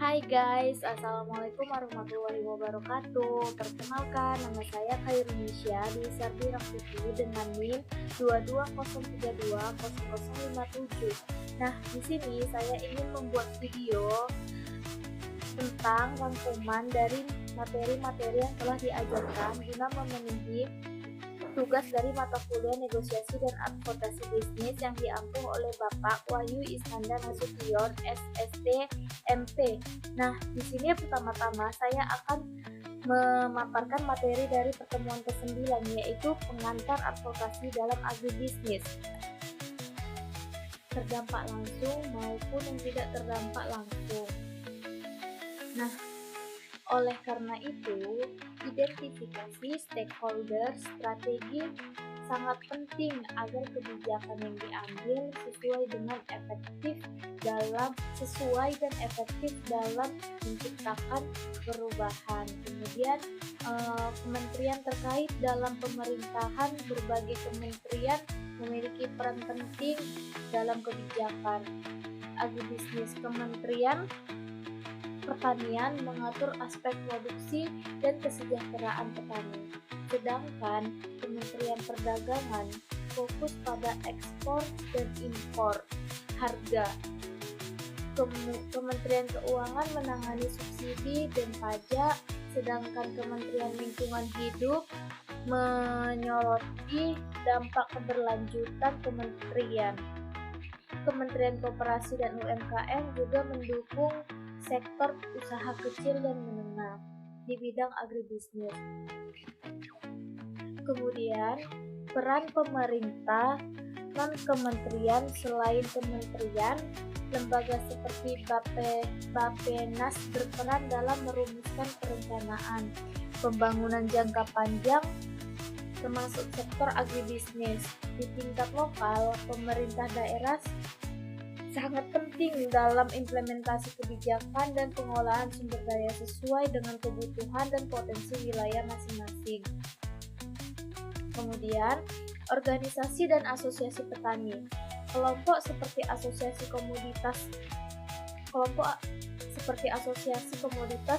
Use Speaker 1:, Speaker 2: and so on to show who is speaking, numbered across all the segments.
Speaker 1: Hai guys, Assalamualaikum warahmatullahi wabarakatuh. Perkenalkan, nama saya Khairunisya di Sardi Raktivi dengan NIM 2203200057. Nah, di sini saya ingin membuat video tentang rangkuman dari materi-materi yang telah diajarkan guna memenuhi tugas dari mata kuliah negosiasi dan advokasi bisnis yang diampu oleh Bapak Wahyu Iskandar Nasution, SST, MP. Nah, di sini pertama-tama saya akan memaparkan materi dari pertemuan ke-9, yaitu pengantar advokasi dalam agribisnis. Terdampak langsung maupun yang tidak terdampak langsung. Nah, oleh karena itu, identifikasi stakeholder strategi sangat penting agar kebijakan yang diambil sesuai dan efektif dalam menciptakan perubahan. Kemudian kementerian terkait dalam pemerintahan, berbagai kementerian memiliki peran penting dalam kebijakan agribisnis. Kementerian Pertanian mengatur aspek produksi dan kesejahteraan petani, sedangkan Kementerian Perdagangan fokus pada ekspor dan impor harga. Kementerian Keuangan menangani subsidi dan pajak, sedangkan Kementerian Lingkungan Hidup menyoroti dampak keberlanjutan kementerian. Kementerian Koperasi dan UMKM juga mendukung sektor usaha kecil dan menengah di bidang agribisnis. Kemudian, peran pemerintah non-kementerian selain kementerian, lembaga seperti Bappenas berperan dalam merumuskan perencanaan pembangunan jangka panjang termasuk sektor agribisnis. Di tingkat lokal, pemerintah daerah sangat penting dalam implementasi kebijakan dan pengolahan sumber daya sesuai dengan kebutuhan dan potensi wilayah masing-masing. Kemudian, organisasi dan asosiasi petani. Kelompok seperti asosiasi komoditas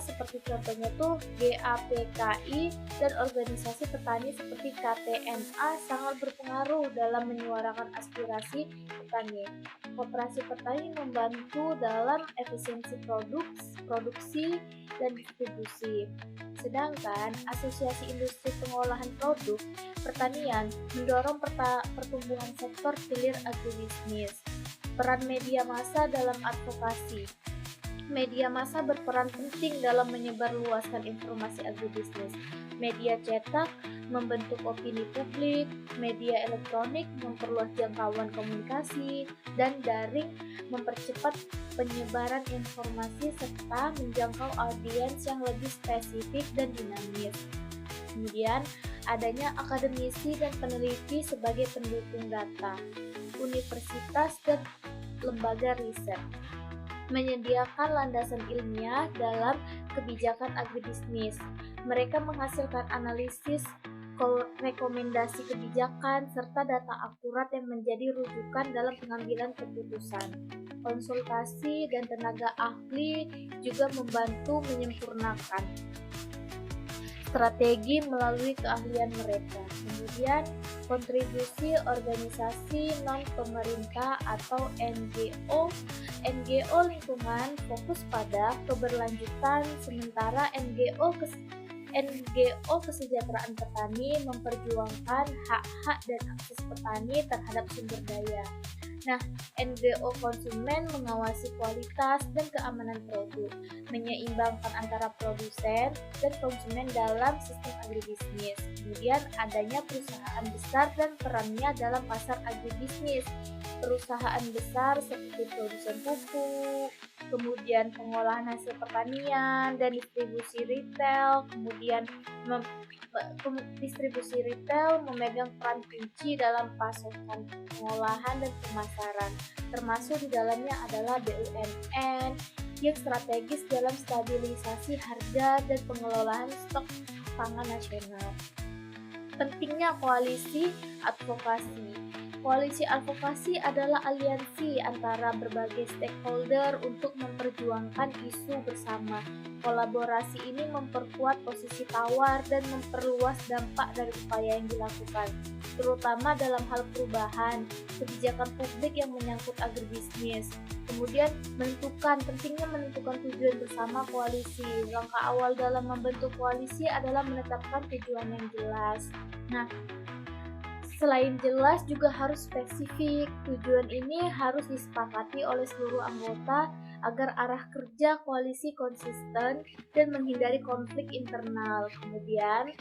Speaker 1: seperti contohnya tuh GAPKI dan organisasi petani seperti KTNA sangat berpengaruh dalam menyuarakan aspirasi petani. Koperasi petani membantu dalam efisiensi produksi dan distribusi. Sedangkan asosiasi industri pengolahan produk pertanian mendorong pertumbuhan sektor hilir agribisnis. Peran media massa dalam advokasi. Media massa berperan penting dalam menyebarluaskan informasi agribisnis. Media cetak membentuk opini publik, media elektronik memperluas jangkauan komunikasi, dan daring mempercepat penyebaran informasi serta menjangkau audiens yang lebih spesifik dan dinamis. Kemudian, adanya akademisi dan peneliti sebagai pendukung data. Universitas dan lembaga riset menyediakan landasan ilmiah dalam kebijakan agribisnis. Mereka menghasilkan analisis, rekomendasi kebijakan, serta data akurat yang menjadi rujukan dalam pengambilan keputusan. Konsultasi dan tenaga ahli juga membantu menyempurnakan strategi melalui keahlian mereka. Kemudian, kontribusi organisasi non-pemerintah atau NGO lingkungan fokus pada keberlanjutan, sementara NGO kesejahteraan petani memperjuangkan hak-hak dan akses petani terhadap sumber daya. Nah, NGO konsumen mengawasi kualitas dan keamanan produk, menyeimbangkan antara produsen dan konsumen dalam sistem agribisnis. Kemudian adanya perusahaan besar dan perannya dalam pasar agribisnis. Perusahaan besar seperti produsen pupuk, kemudian pengolahan hasil pertanian dan distribusi retail. Kemudian distribusi retail memegang peran kunci dalam pasokan, pengolahan dan pemasaran. Termasuk di dalamnya adalah BUMN yang strategis dalam stabilisasi harga dan pengelolaan stok pangan nasional. Pentingnya koalisi advokasi. Koalisi advokasi adalah aliansi antara berbagai stakeholder untuk memperjuangkan isu bersama. Kolaborasi ini memperkuat posisi tawar dan memperluas dampak dari upaya yang dilakukan, terutama dalam hal perubahan kebijakan publik yang menyangkut agribisnis. Kemudian pentingnya menentukan tujuan bersama koalisi. Langkah awal dalam membentuk koalisi adalah menetapkan tujuan yang jelas. Nah, selain jelas juga harus spesifik. Tujuan ini harus disepakati oleh seluruh anggota agar arah kerja koalisi konsisten dan menghindari konflik internal. Kemudian,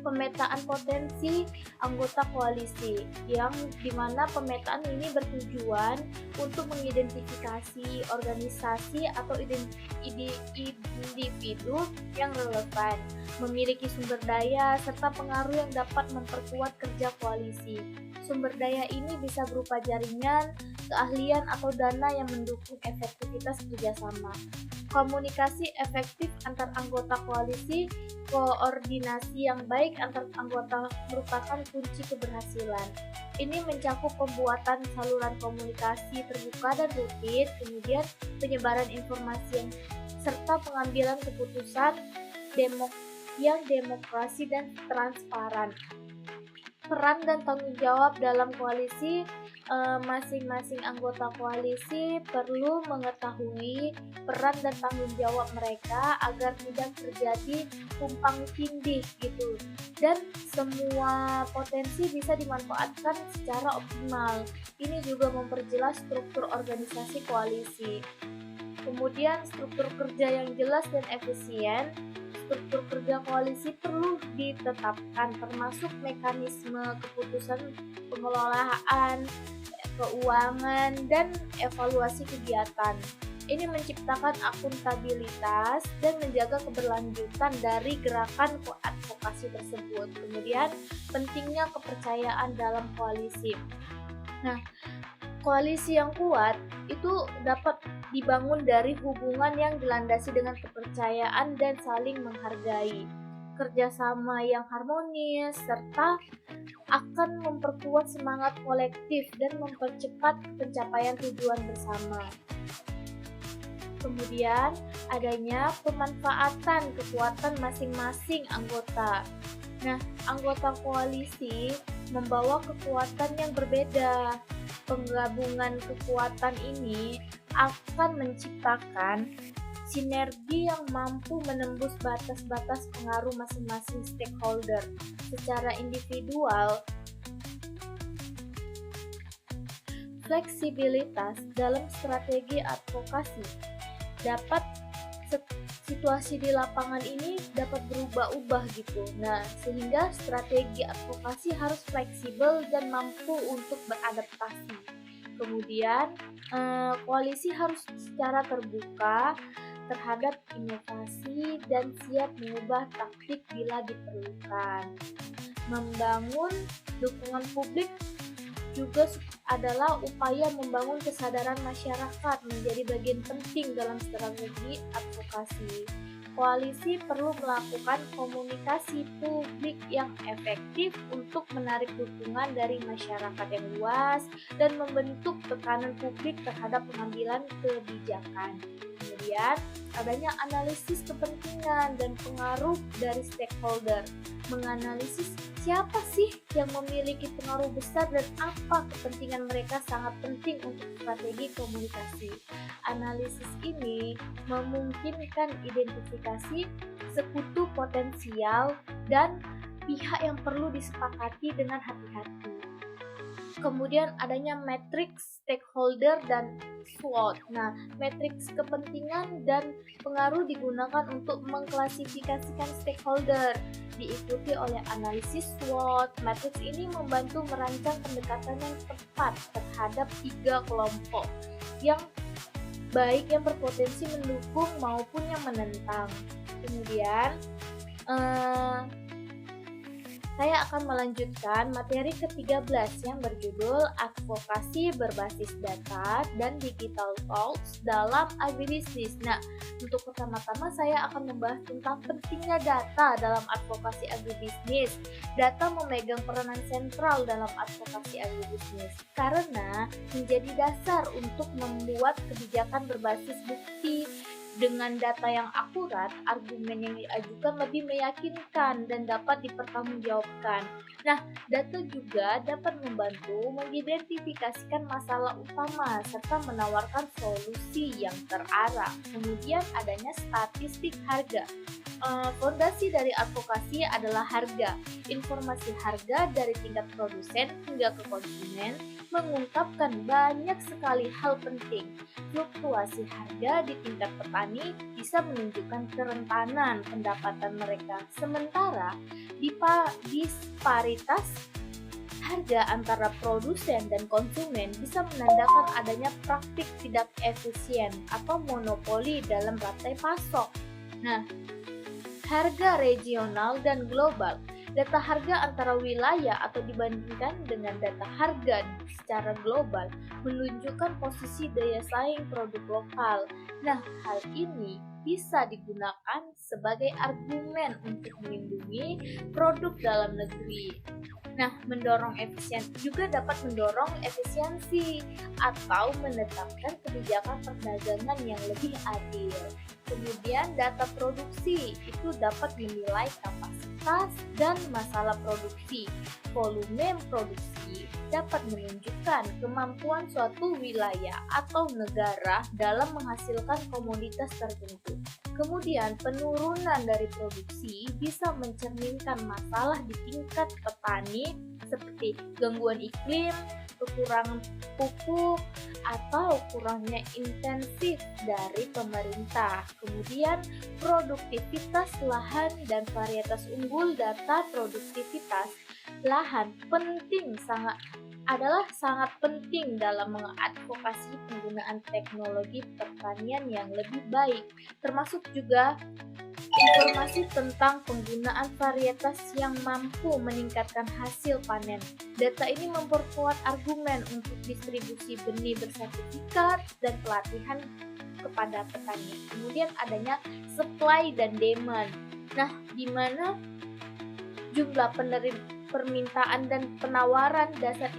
Speaker 1: pemetaan potensi anggota koalisi, yang dimana pemetaan ini bertujuan untuk mengidentifikasi organisasi atau individu yang relevan, memiliki sumber daya serta pengaruh yang dapat memperkuat kerja koalisi. Sumber daya ini bisa berupa jaringan, keahlian atau dana yang mendukung efektivitas kerjasama. Komunikasi efektif antar anggota koalisi, koordinasi yang baik antar anggota merupakan kunci keberhasilan. Ini mencakup pembuatan saluran komunikasi terbuka dan rutin, kemudian penyebaran informasi serta pengambilan keputusan yang demokrasi dan transparan. Peran dan tanggung jawab dalam koalisi, masing-masing anggota koalisi perlu mengetahui peran dan tanggung jawab mereka agar tidak terjadi tumpang tindih gitu, dan semua potensi bisa dimanfaatkan secara optimal. Ini juga memperjelas struktur organisasi koalisi. Kemudian struktur kerja yang jelas dan efisien. Struktur kerja koalisi perlu ditetapkan, termasuk mekanisme keputusan pengelolaan, keuangan, dan evaluasi kegiatan. Ini menciptakan akuntabilitas dan menjaga keberlanjutan dari gerakan advokasi tersebut. Kemudian, pentingnya kepercayaan dalam koalisi. Nah, koalisi yang kuat itu dapat dibangun dari hubungan yang dilandasi dengan kepercayaan dan saling menghargai, kerjasama yang harmonis, serta akan memperkuat semangat kolektif dan mempercepat pencapaian tujuan bersama. Kemudian, adanya pemanfaatan kekuatan masing-masing anggota. Nah, anggota koalisi membawa kekuatan yang berbeda. Penggabungan kekuatan ini akan menciptakan sinergi yang mampu menembus batas-batas pengaruh masing-masing stakeholder. Secara individual, fleksibilitas dalam strategi advokasi dapat situasi di lapangan ini dapat berubah-ubah gitu. Nah, sehingga strategi advokasi harus fleksibel dan mampu untuk beradaptasi. Kemudian, koalisi harus secara terbuka terhadap inovasi dan siap mengubah taktik bila diperlukan. Membangun dukungan publik juga adalah upaya membangun kesadaran masyarakat menjadi bagian penting dalam strategi advokasi. Koalisi perlu melakukan komunikasi publik yang efektif untuk menarik dukungan dari masyarakat yang luas dan membentuk tekanan publik terhadap pengambilan kebijakan. Kemudian, adanya analisis kepentingan dan pengaruh dari stakeholder. Menganalisis siapa sih yang memiliki pengaruh besar dan apa kepentingan mereka sangat penting untuk strategi komunikasi. Analisis ini memungkinkan identifikasi sekutu potensial dan pihak yang perlu disepakati dengan hati-hati. Kemudian adanya matriks stakeholder dan SWOT. Nah, matriks kepentingan dan pengaruh digunakan untuk mengklasifikasikan stakeholder, diikuti oleh analisis SWOT. Matriks ini membantu merancang pendekatan yang tepat terhadap 3 kelompok yang baik yang berpotensi mendukung maupun yang menentang. Kemudian saya akan melanjutkan materi ke-13 yang berjudul Advokasi Berbasis Data dan Digital Tools dalam Agribisnis. Nah, untuk pertama-tama saya akan membahas tentang pentingnya data dalam advokasi agribisnis. Data memegang peranan sentral dalam advokasi agribisnis karena menjadi dasar untuk membuat kebijakan berbasis bukti. Dengan data yang akurat, argumen yang diajukan lebih meyakinkan dan dapat dipertanggungjawabkan. Nah, data juga dapat membantu mengidentifikasikan masalah utama serta menawarkan solusi yang terarah. Kemudian adanya statistik harga. Fondasi dari advokasi adalah harga. Informasi harga dari tingkat produsen hingga ke konsumen mengungkapkan banyak sekali hal penting. Fluktuasi harga di tingkat petani bisa menunjukkan kerentanan pendapatan mereka, sementara disparitas harga antara produsen dan konsumen bisa menandakan adanya praktik tidak efisien atau monopoli dalam rantai pasok. Nah, harga regional dan global. Data harga antara wilayah atau dibandingkan dengan data harga secara global menunjukkan posisi daya saing produk lokal. Nah, hal ini bisa digunakan sebagai argumen untuk melindungi produk dalam negeri. Nah, juga dapat mendorong efisiensi atau menetapkan kebijakan perdagangan yang lebih adil. Kemudian data produksi itu dapat menilai kapasitas dan masalah produksi. Volume produksi dapat menunjukkan kemampuan suatu wilayah atau negara dalam menghasilkan komoditas tertentu. Kemudian penurunan dari produksi bisa mencerminkan masalah di tingkat petani seperti gangguan iklim, kekurangan pupuk, atau kurangnya intensif dari pemerintah. Kemudian produktivitas lahan dan varietas unggul. Data produktivitas lahan sangat penting dalam mengadvokasi penggunaan teknologi pertanian yang lebih baik, termasuk juga informasi tentang penggunaan varietas yang mampu meningkatkan hasil panen. Data ini memperkuat argumen untuk distribusi benih bersertifikat dan pelatihan kepada petani. Kemudian adanya supply dan demand. Nah, di mana jumlah permintaan dan penawaran dasar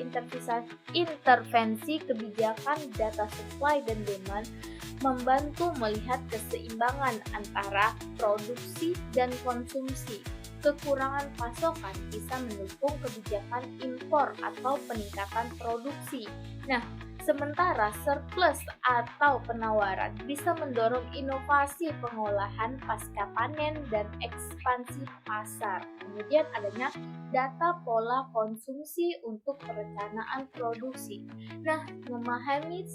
Speaker 1: intervensi kebijakan data supply dan demand membantu melihat keseimbangan antara produksi dan konsumsi. Kekurangan pasokan bisa mendukung kebijakan impor atau peningkatan produksi. Nah, sementara surplus atau penawaran bisa mendorong inovasi pengolahan pasca panen dan ekspansi pasar. Kemudian adanya data pola konsumsi untuk perencanaan produksi. Nah, memahami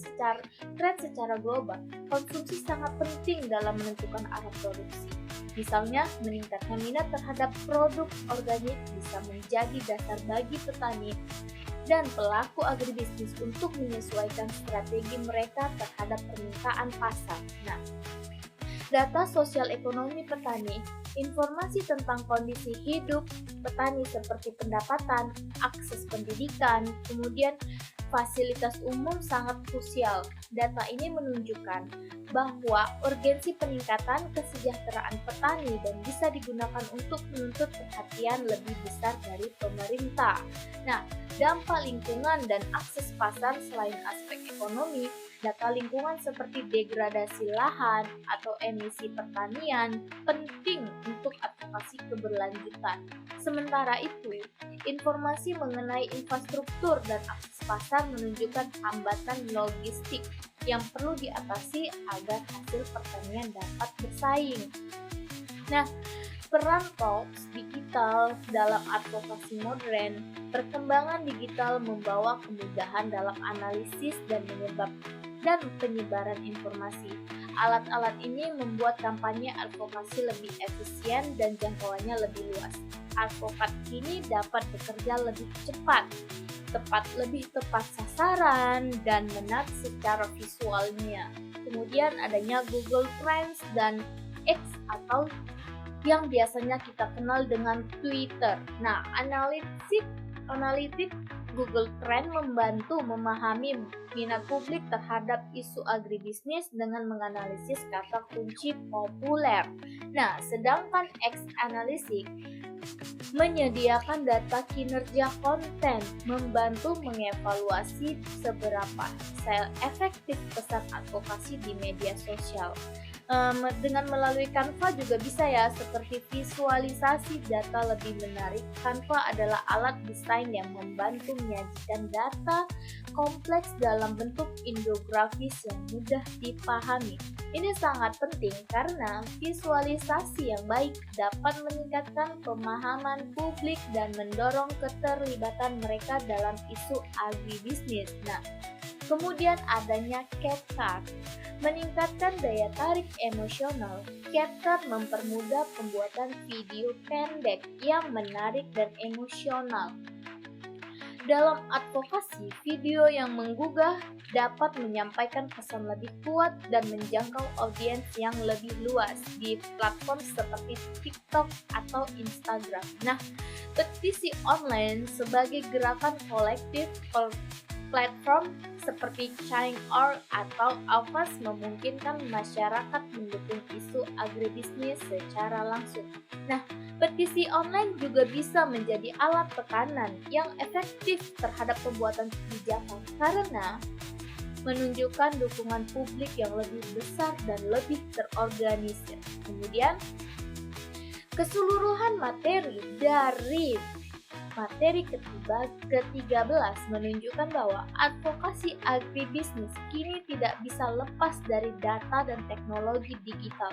Speaker 1: tren secara global, konsumsi sangat penting dalam menentukan arah produksi. Misalnya, meningkatkan minat terhadap produk organik bisa menjadi dasar bagi petani dan pelaku agribisnis untuk menyesuaikan strategi mereka terhadap permintaan pasar. Nah, data sosial ekonomi petani, informasi tentang kondisi hidup petani seperti pendapatan, akses pendidikan, kemudian fasilitas umum sangat krusial. Data ini menunjukkan bahwa urgensi peningkatan kesejahteraan petani dan bisa digunakan untuk menuntut perhatian lebih besar dari pemerintah. Nah, dampak lingkungan dan akses pasar selain aspek ekonomi, data lingkungan seperti degradasi lahan atau emisi pertanian penting untuk advokasi keberlanjutan. Sementara itu, informasi mengenai infrastruktur dan akses pasar menunjukkan hambatan logistik yang perlu diatasi agar hasil pertanian dapat bersaing. Nah, peran tools digital dalam advokasi modern. Perkembangan digital membawa kemudahan dalam analisis dan penyebaran informasi. Alat-alat ini membuat kampanye advokasi lebih efisien dan jangkauannya lebih luas. Advokat kini dapat bekerja lebih cepat, lebih tepat sasaran, dan menarik secara visualnya. Kemudian adanya Google Trends dan X atau yang biasanya kita kenal dengan Twitter. Nah, analitik Google Trend membantu memahami minat publik terhadap isu agribisnis dengan menganalisis kata kunci populer. Nah, sedangkan X Analytics menyediakan data kinerja konten, membantu mengevaluasi seberapa efektif pesan advokasi di media sosial. Dengan melalui Canva juga bisa ya, seperti visualisasi data lebih menarik. Canva adalah alat desain yang membantu menyajikan data kompleks dalam bentuk infografis yang mudah dipahami. Ini sangat penting karena visualisasi yang baik dapat meningkatkan pemahaman publik dan mendorong keterlibatan mereka dalam isu agribisnis. Nah, kemudian adanya CapCut, meningkatkan daya tarik emosional. CapCut mempermudah pembuatan video pendek yang menarik dan emosional. Dalam advokasi, video yang menggugah dapat menyampaikan pesan lebih kuat dan menjangkau audiens yang lebih luas di platform seperti TikTok atau Instagram. Nah, petisi online sebagai gerakan kolektif platform seperti Change.org atau Avast memungkinkan masyarakat mendukung isu agribisnis secara langsung. Nah, petisi online juga bisa menjadi alat tekanan yang efektif terhadap pembuatan kebijakan karena menunjukkan dukungan publik yang lebih besar dan lebih terorganisir. Kemudian, keseluruhan materi dari materi ke-13 menunjukkan bahwa advokasi agribisnis kini tidak bisa lepas dari data dan teknologi digital.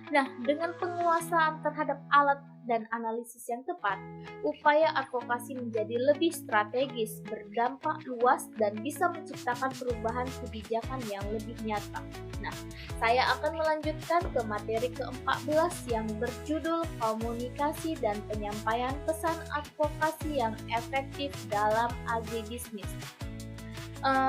Speaker 1: Nah, dengan penguasaan terhadap alat dan analisis yang tepat, upaya advokasi menjadi lebih strategis, berdampak luas, dan bisa menciptakan perubahan kebijakan yang lebih nyata. Nah, saya akan melanjutkan ke materi ke-14 yang berjudul Komunikasi dan Penyampaian Pesan Advokasi yang Efektif dalam Agribisnis.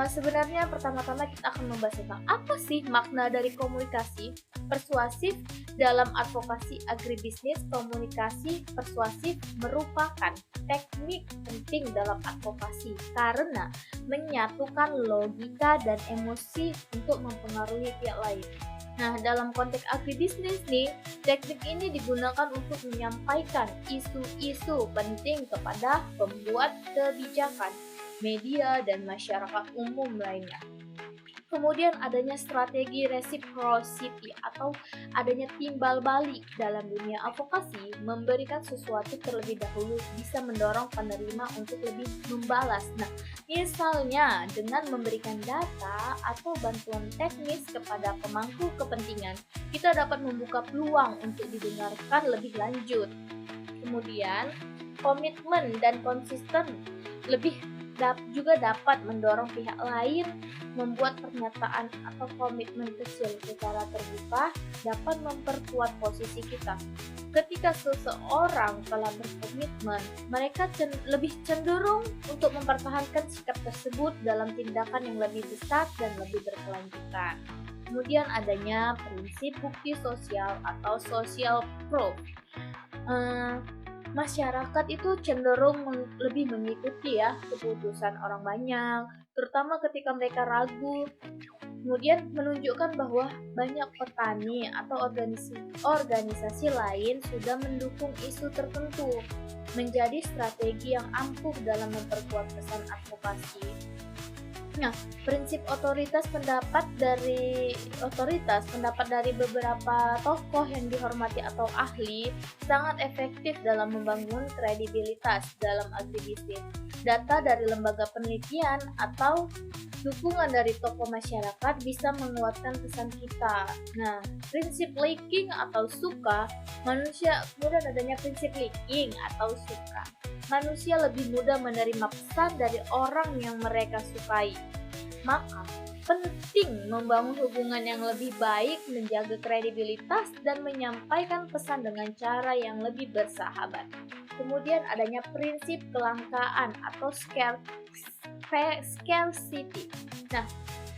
Speaker 1: Sebenarnya pertama-tama kita akan membahas tentang apa sih makna dari komunikasi persuasif dalam advokasi agribisnis. Komunikasi persuasif merupakan teknik penting dalam advokasi karena menyatukan logika dan emosi untuk mempengaruhi pihak lain. Nah, dalam konteks agribisnis nih, teknik ini digunakan untuk menyampaikan isu-isu penting kepada pembuat kebijakan, media, dan masyarakat umum lainnya. Kemudian adanya strategi reciprocity atau adanya timbal balik dalam dunia advokasi, memberikan sesuatu terlebih dahulu bisa mendorong penerima untuk lebih membalas. Nah, misalnya dengan memberikan data atau bantuan teknis kepada pemangku kepentingan, kita dapat membuka peluang untuk didengarkan lebih lanjut. Kemudian, komitmen dan konsisten juga dapat mendorong pihak lain membuat pernyataan atau komitmen kecil secara terbuka dapat memperkuat posisi kita. Ketika seseorang telah berkomitmen, mereka lebih cenderung untuk mempertahankan sikap tersebut dalam tindakan yang lebih besar dan lebih berkelanjutan. Kemudian adanya prinsip bukti sosial atau social proof. Masyarakat itu cenderung lebih mengikuti ya keputusan orang banyak, terutama ketika mereka ragu. Kemudian menunjukkan bahwa banyak petani atau organisasi lain sudah mendukung isu tertentu, menjadi strategi yang ampuh dalam memperkuat pesan advokasi. Nah, prinsip pendapat dari beberapa tokoh yang dihormati atau ahli sangat efektif dalam membangun kredibilitas dalam agribisnis. Data dari lembaga penelitian atau dukungan dari tokoh masyarakat bisa menguatkan pesan kita. Nah, prinsip liking atau suka, kemudian adanya prinsip liking atau suka. Manusia lebih mudah menerima pesan dari orang yang mereka sukai. Maka, penting membangun hubungan yang lebih baik, menjaga kredibilitas, dan menyampaikan pesan dengan cara yang lebih bersahabat. Kemudian adanya prinsip kelangkaan atau scarcity. Nah,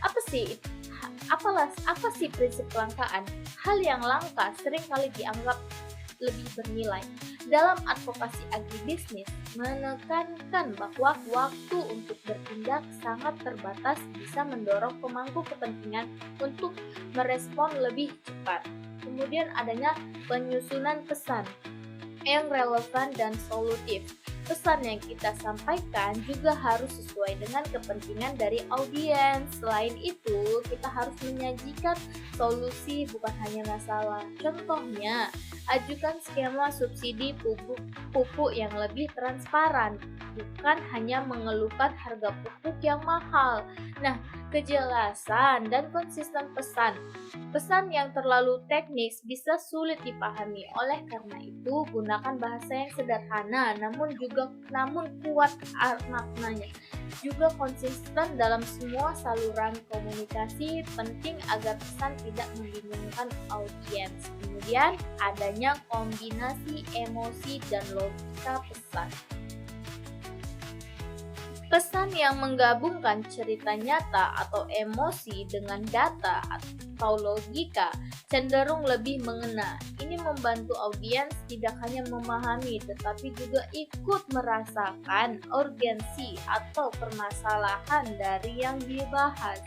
Speaker 1: apa sih prinsip kelangkaan? Hal yang langka seringkali dianggap lebih bernilai. Dalam advokasi agribisnis, menekankan bahwa waktu untuk bertindak sangat terbatas bisa mendorong pemangku kepentingan untuk merespon lebih cepat. Kemudian adanya penyusunan pesan yang relevan dan solutif. Pesan yang kita sampaikan juga harus sesuai dengan kepentingan dari audiens. Selain itu, kita harus menyajikan solusi bukan hanya masalah. Contohnya, ajukan skema subsidi pupuk yang lebih transparan, bukan hanya mengeluhkan harga pupuk yang mahal. Nah, kejelasan dan konsisten pesan. Pesan yang terlalu teknis bisa sulit dipahami. Oleh karena itu, gunakan bahasa yang sederhana namun kuat maknanya. Juga konsisten dalam semua saluran komunikasi, penting agar pesan tidak membingungkan audiens. Kemudian adanya kombinasi emosi dan logika pesan. Pesan yang menggabungkan cerita nyata atau emosi dengan data atau logika cenderung lebih mengena. Ini membantu audiens tidak hanya memahami tetapi juga ikut merasakan urgensi atau permasalahan dari yang dibahas.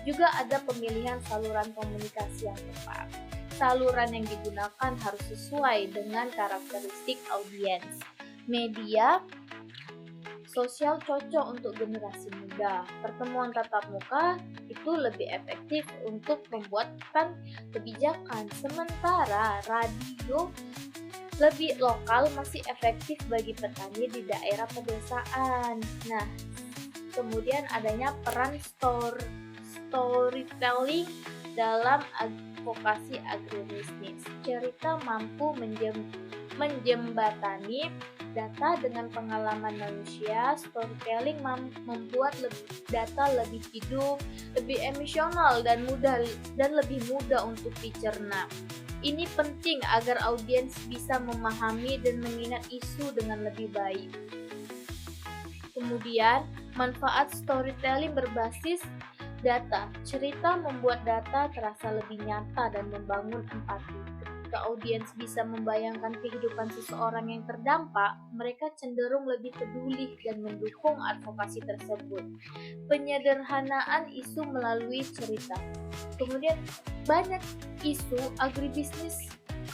Speaker 1: Juga ada pemilihan saluran komunikasi yang tepat. Saluran yang digunakan harus sesuai dengan karakteristik audiens. Media sosial cocok untuk generasi muda. Pertemuan tatap muka itu lebih efektif untuk membuatkan kebijakan, sementara radio lebih lokal masih efektif bagi petani di daerah pedesaan. Nah, kemudian adanya peran storytelling dalam advokasi agribisnis. Cerita mampu menjembatani data dengan pengalaman manusia. Storytelling membuat data lebih hidup, lebih emosional dan lebih mudah untuk dicerna. Ini penting agar audiens bisa memahami dan mengingat isu dengan lebih baik. Kemudian, manfaat storytelling berbasis data. Cerita membuat data terasa lebih nyata dan membangun empati. Ketika audiens bisa membayangkan kehidupan seseorang yang terdampak, mereka cenderung lebih peduli dan mendukung advokasi tersebut. Penyederhanaan isu melalui cerita. Kemudian banyak isu agribisnis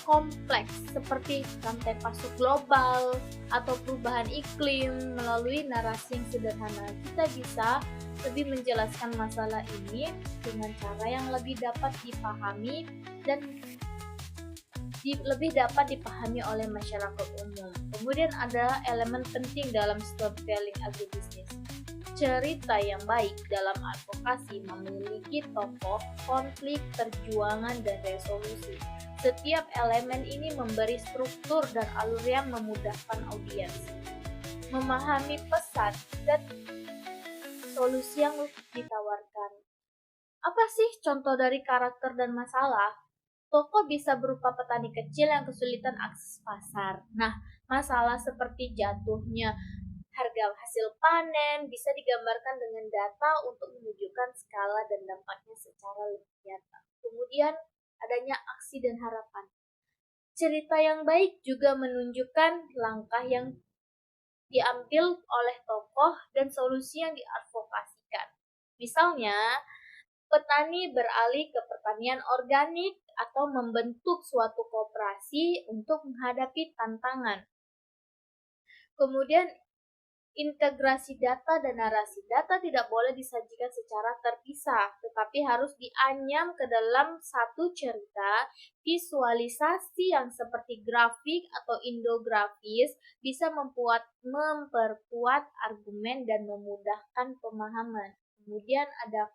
Speaker 1: kompleks seperti rantai pasok global atau perubahan iklim. Melalui narasi yang sederhana, kita bisa lebih menjelaskan masalah ini dengan cara yang lebih dapat dipahami dan lebih dapat dipahami oleh masyarakat umum. Kemudian ada elemen penting dalam storytelling agribisnis. Cerita yang baik dalam advokasi memiliki tokoh, konflik, perjuangan, dan resolusi. Setiap elemen ini memberi struktur dan alur yang memudahkan audiens memahami pesan dan solusi yang ditawarkan. Apa sih contoh dari karakter dan masalah? Tokoh bisa berupa petani kecil yang kesulitan akses pasar. Nah, masalah seperti jatuhnya harga hasil panen bisa digambarkan dengan data untuk menunjukkan skala dan dampaknya secara lebih nyata. Kemudian adanya aksi dan harapan. Cerita yang baik juga menunjukkan langkah yang diambil oleh tokoh dan solusi yang diadvokasikan. Misalnya, petani beralih ke pertanian organik atau membentuk suatu koperasi untuk menghadapi tantangan. Kemudian integrasi data dan narasi. Data tidak boleh disajikan secara terpisah, tetapi harus dianyam ke dalam satu cerita. Visualisasi yang seperti grafik atau infografis bisa memperkuat argumen dan memudahkan pemahaman. Kemudian ada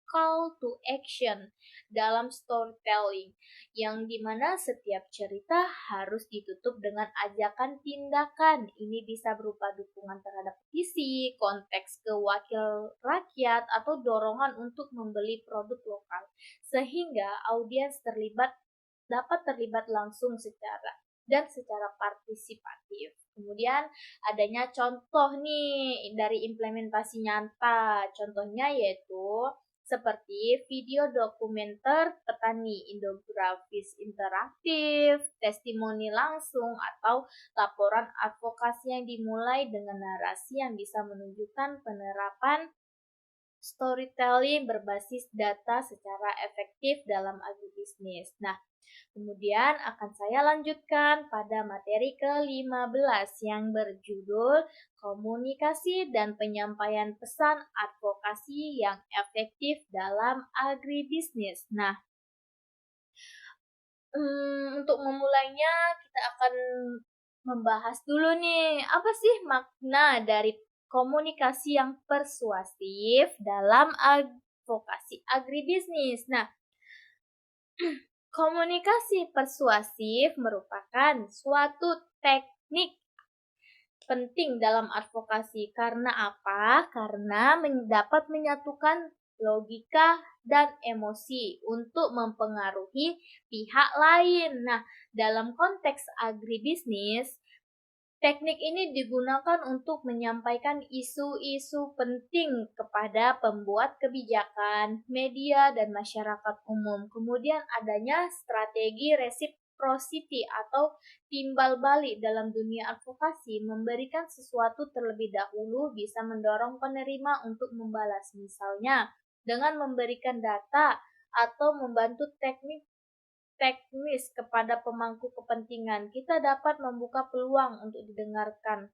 Speaker 1: call to action dalam storytelling, yang dimana setiap cerita harus ditutup dengan ajakan tindakan. Ini bisa berupa dukungan terhadap petisi, konteks ke wakil rakyat, atau dorongan untuk membeli produk lokal, sehingga audiens dapat terlibat langsung secara partisipatif. Kemudian adanya contoh nih dari implementasi nyata. Contohnya yaitu seperti video dokumenter petani, infografis interaktif, testimoni langsung, atau laporan advokasi yang dimulai dengan narasi yang bisa menunjukkan penerapan storytelling berbasis data secara efektif dalam agribisnis. Nah, kemudian akan saya lanjutkan pada materi ke-15 yang berjudul komunikasi dan penyampaian pesan advokasi yang efektif dalam agribisnis. Nah, untuk memulainya kita akan membahas dulu nih, apa sih makna dari komunikasi yang persuasif dalam advokasi agribisnis. Nah, komunikasi persuasif merupakan suatu teknik penting dalam advokasi. Karena apa? Karena dapat menyatukan logika dan emosi untuk mempengaruhi pihak lain. Nah, dalam konteks agribisnis, teknik ini digunakan untuk menyampaikan isu-isu penting kepada pembuat kebijakan, media, dan masyarakat umum. Kemudian adanya strategi reciprocity atau timbal balik dalam dunia advokasi, memberikan sesuatu terlebih dahulu bisa mendorong penerima untuk membalas. Misalnya, dengan memberikan data atau membantu teknis kepada pemangku kepentingan, kita dapat membuka peluang untuk didengarkan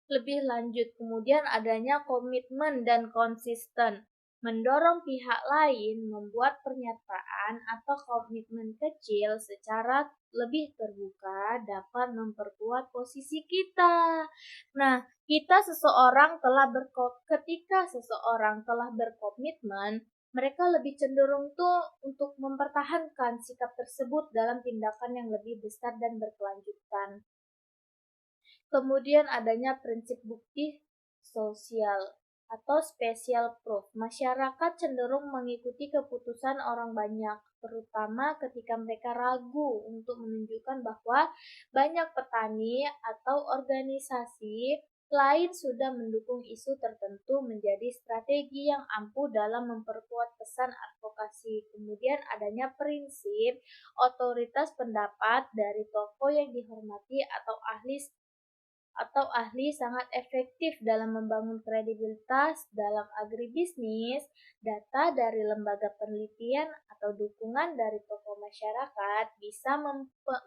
Speaker 1: lebih lanjut. Kemudian adanya komitmen dan konsisten, mendorong pihak lain membuat pernyataan atau komitmen kecil secara lebih terbuka dapat memperkuat posisi kita. Nah, ketika seseorang telah berkomitmen, mereka lebih cenderung tuh untuk mempertahankan sikap tersebut dalam tindakan yang lebih besar dan berkelanjutan. Kemudian adanya prinsip bukti sosial atau special proof. Masyarakat cenderung mengikuti keputusan orang banyak, terutama ketika mereka ragu untuk menunjukkan bahwa banyak petani atau organisasi lain sudah mendukung isu tertentu menjadi strategi yang ampuh dalam memperkuat pesan advokasi. Kemudian adanya prinsip otoritas pendapat dari tokoh yang dihormati atau ahli sangat efektif dalam membangun kredibilitas dalam agribisnis. Data dari lembaga penelitian atau dukungan dari tokoh masyarakat bisa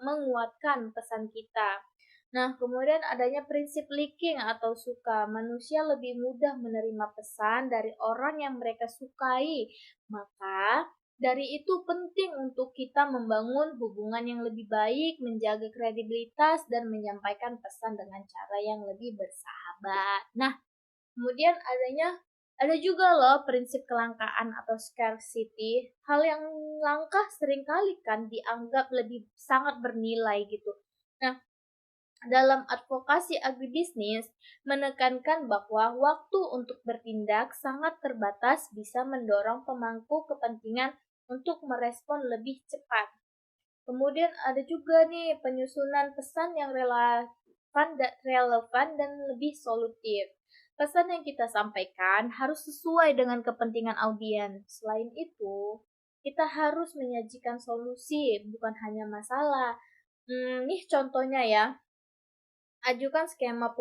Speaker 1: menguatkan pesan kita. Nah, kemudian adanya prinsip liking atau suka. Manusia lebih mudah menerima pesan dari orang yang mereka sukai. Maka dari itu penting untuk kita membangun hubungan yang lebih baik, menjaga kredibilitas, dan menyampaikan pesan dengan cara yang lebih bersahabat. Nah, kemudian ada juga loh prinsip kelangkaan atau scarcity. Hal yang langka seringkali kan dianggap lebih sangat bernilai gitu. Nah, dalam advokasi agribisnis menekankan bahwa waktu untuk bertindak sangat terbatas bisa mendorong pemangku kepentingan untuk merespon lebih cepat. Kemudian ada juga nih penyusunan pesan yang relevan dan lebih solutif. Pesan yang kita sampaikan harus sesuai dengan kepentingan audiens. Selain itu, kita harus menyajikan solusi, bukan hanya masalah. Nih contohnya ya, ajukan skema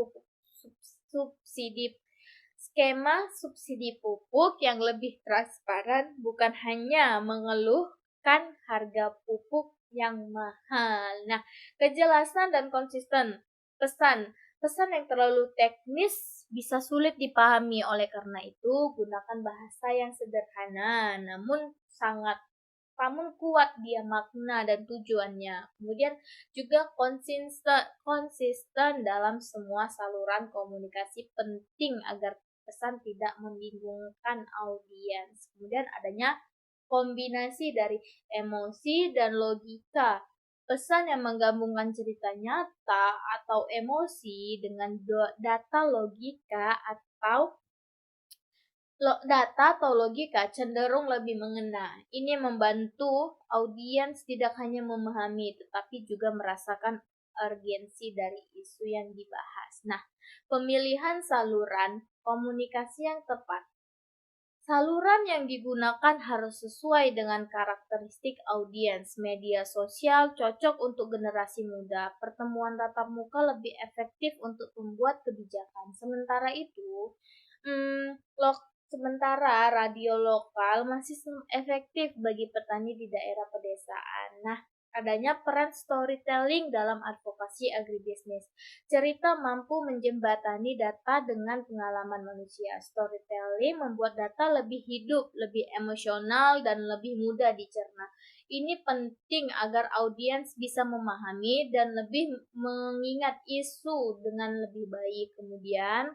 Speaker 1: subsidi pupuk yang lebih transparan, bukan hanya mengeluhkan harga pupuk yang mahal. Nah, kejelasan dan konsisten pesan yang terlalu teknis bisa sulit dipahami. Oleh karena itu, gunakan bahasa yang sederhana namun kuat dia makna dan tujuannya. Kemudian juga konsisten dalam semua saluran komunikasi penting agar pesan tidak membingungkan audiens. Kemudian adanya kombinasi dari emosi dan logika. Pesan yang menggabungkan cerita nyata atau emosi dengan data atau logika cenderung lebih mengena. Ini membantu audiens tidak hanya memahami tetapi juga merasakan urgensi dari isu yang dibahas. Nah, pemilihan saluran komunikasi yang tepat. Saluran yang digunakan harus sesuai dengan karakteristik audiens. Media sosial cocok untuk generasi muda. Pertemuan tatap muka lebih efektif untuk membuat kebijakan. Sementara itu, hmm, sementara radio lokal masih efektif bagi petani di daerah pedesaan. Nah, adanya peran storytelling dalam advokasi agribisnis. Cerita mampu menjembatani data dengan pengalaman manusia. Storytelling membuat data lebih hidup, lebih emosional, dan lebih mudah dicerna. Ini penting agar audiens bisa memahami dan lebih mengingat isu dengan lebih baik. Kemudian,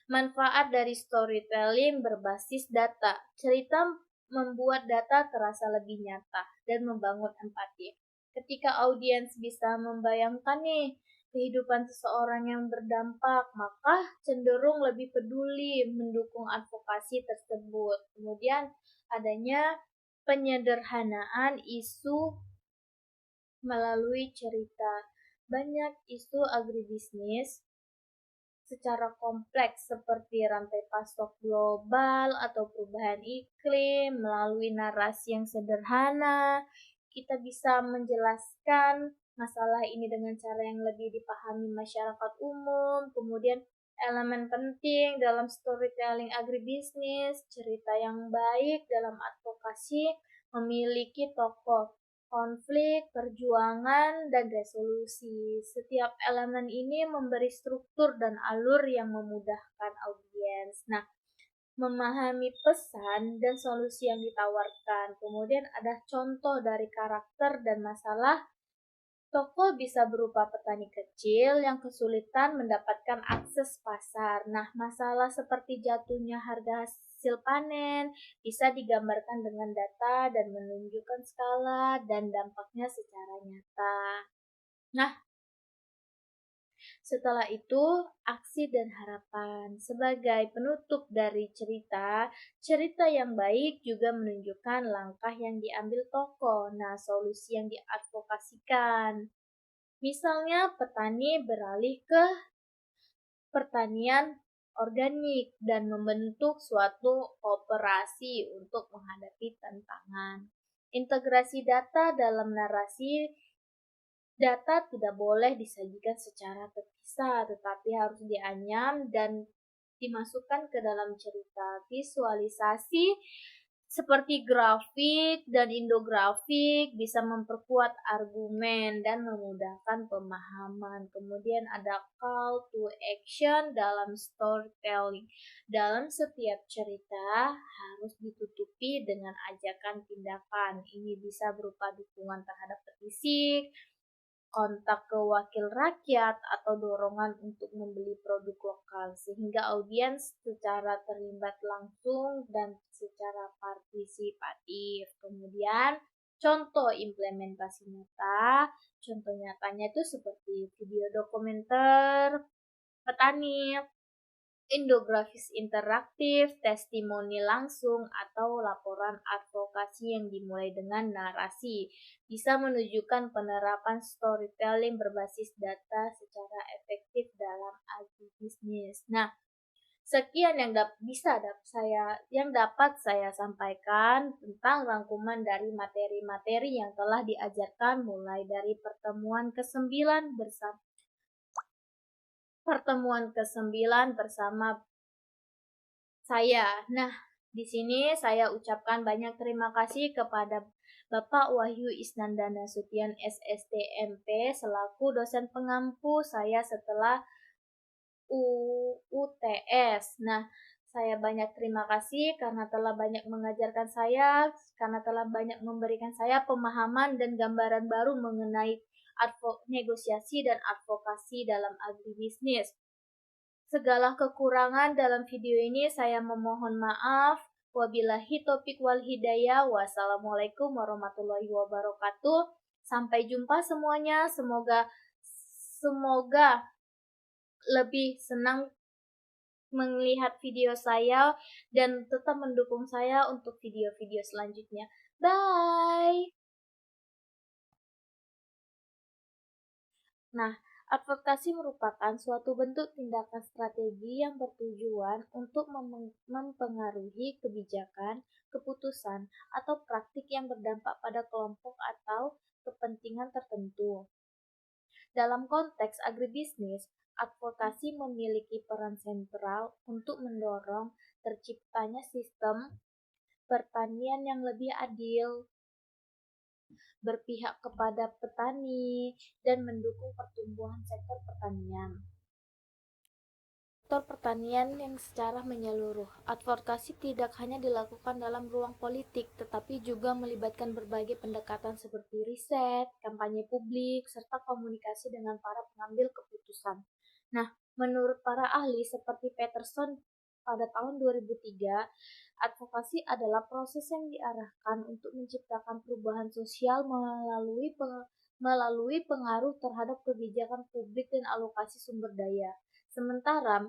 Speaker 1: manfaat dari storytelling berbasis data. Cerita membuat data terasa lebih nyata dan membangun empati. Ketika audiens bisa membayangkan nih kehidupan seseorang yang berdampak, maka cenderung lebih peduli mendukung advokasi tersebut. Kemudian adanya penyederhanaan isu melalui cerita. Banyak isu agribisnis secara kompleks seperti rantai pasok global atau perubahan iklim melalui narasi yang sederhana. Kita bisa menjelaskan masalah ini dengan cara yang lebih dipahami masyarakat umum. Kemudian elemen penting dalam storytelling agribisnis, cerita yang baik dalam advokasi memiliki tokoh konflik, perjuangan, dan resolusi. Setiap elemen ini memberi struktur dan alur yang memudahkan audiens. Nah, memahami pesan dan solusi yang ditawarkan. Kemudian ada contoh dari karakter dan masalah. Tokoh bisa berupa petani kecil yang kesulitan mendapatkan akses pasar. Nah, masalah seperti jatuhnya harga hasil panen bisa digambarkan dengan data dan menunjukkan skala dan dampaknya secara nyata. Nah, setelah itu, aksi dan harapan. Sebagai penutup dari cerita, cerita yang baik juga menunjukkan langkah yang diambil tokoh. Nah, solusi yang diadvokasikan. Misalnya, petani beralih ke pertanian organik dan membentuk suatu kooperasi untuk menghadapi tantangan. Integrasi data dalam narasi. Data tidak boleh disajikan secara terpisah, tetapi harus dianyam dan dimasukkan ke dalam cerita. Visualisasi seperti grafik dan infografik bisa memperkuat argumen dan memudahkan pemahaman. Kemudian ada call to action dalam storytelling. Dalam setiap cerita harus ditutupi dengan ajakan tindakan. Ini bisa berupa dukungan terhadap petisi, kontak ke wakil rakyat, atau dorongan untuk membeli produk lokal, sehingga audiens secara terlibat langsung dan secara partisipatif. Kemudian, contoh implementasi nyata, contoh nyatanya itu seperti video dokumenter petani, infografis interaktif, testimoni langsung, atau laporan advokasi yang dimulai dengan narasi bisa menunjukkan penerapan storytelling berbasis data secara efektif dalam agribisnis. Nah, sekian yang dapat saya sampaikan tentang rangkuman dari materi-materi yang telah diajarkan mulai dari pertemuan ke-9 bersama saya. Nah, di sini saya ucapkan banyak terima kasih kepada Bapak Wahyu Isnandana Sutian SSTMP selaku dosen pengampu saya setelah UTS. Nah, saya banyak terima kasih karena telah banyak mengajarkan saya, karena telah banyak memberikan saya pemahaman dan gambaran baru mengenai negosiasi dan advokasi dalam agribisnis. Segala kekurangan dalam video ini saya memohon maaf. Wabillahi taufiq wal hidayah. Wassalamualaikum warahmatullahi wabarakatuh. Sampai jumpa semuanya. Semoga lebih senang melihat video saya dan tetap mendukung saya untuk video-video selanjutnya. Bye. Nah, Advokasi merupakan suatu bentuk tindakan strategi yang bertujuan untuk mempengaruhi kebijakan, keputusan, atau praktik yang berdampak pada kelompok atau kepentingan tertentu. Dalam konteks agribisnis, advokasi memiliki peran sentral untuk mendorong terciptanya sistem pertanian yang lebih adil, berpihak kepada petani, dan mendukung pertumbuhan sektor pertanian. Sektor pertanian yang secara menyeluruh. Advokasi tidak hanya dilakukan dalam ruang politik, tetapi juga melibatkan berbagai pendekatan seperti riset, kampanye publik, serta komunikasi dengan para pengambil keputusan. Nah, menurut para ahli seperti Peterson pada tahun 2003, advokasi adalah proses yang diarahkan untuk menciptakan perubahan sosial melalui pengaruh terhadap kebijakan publik dan alokasi sumber daya. Sementara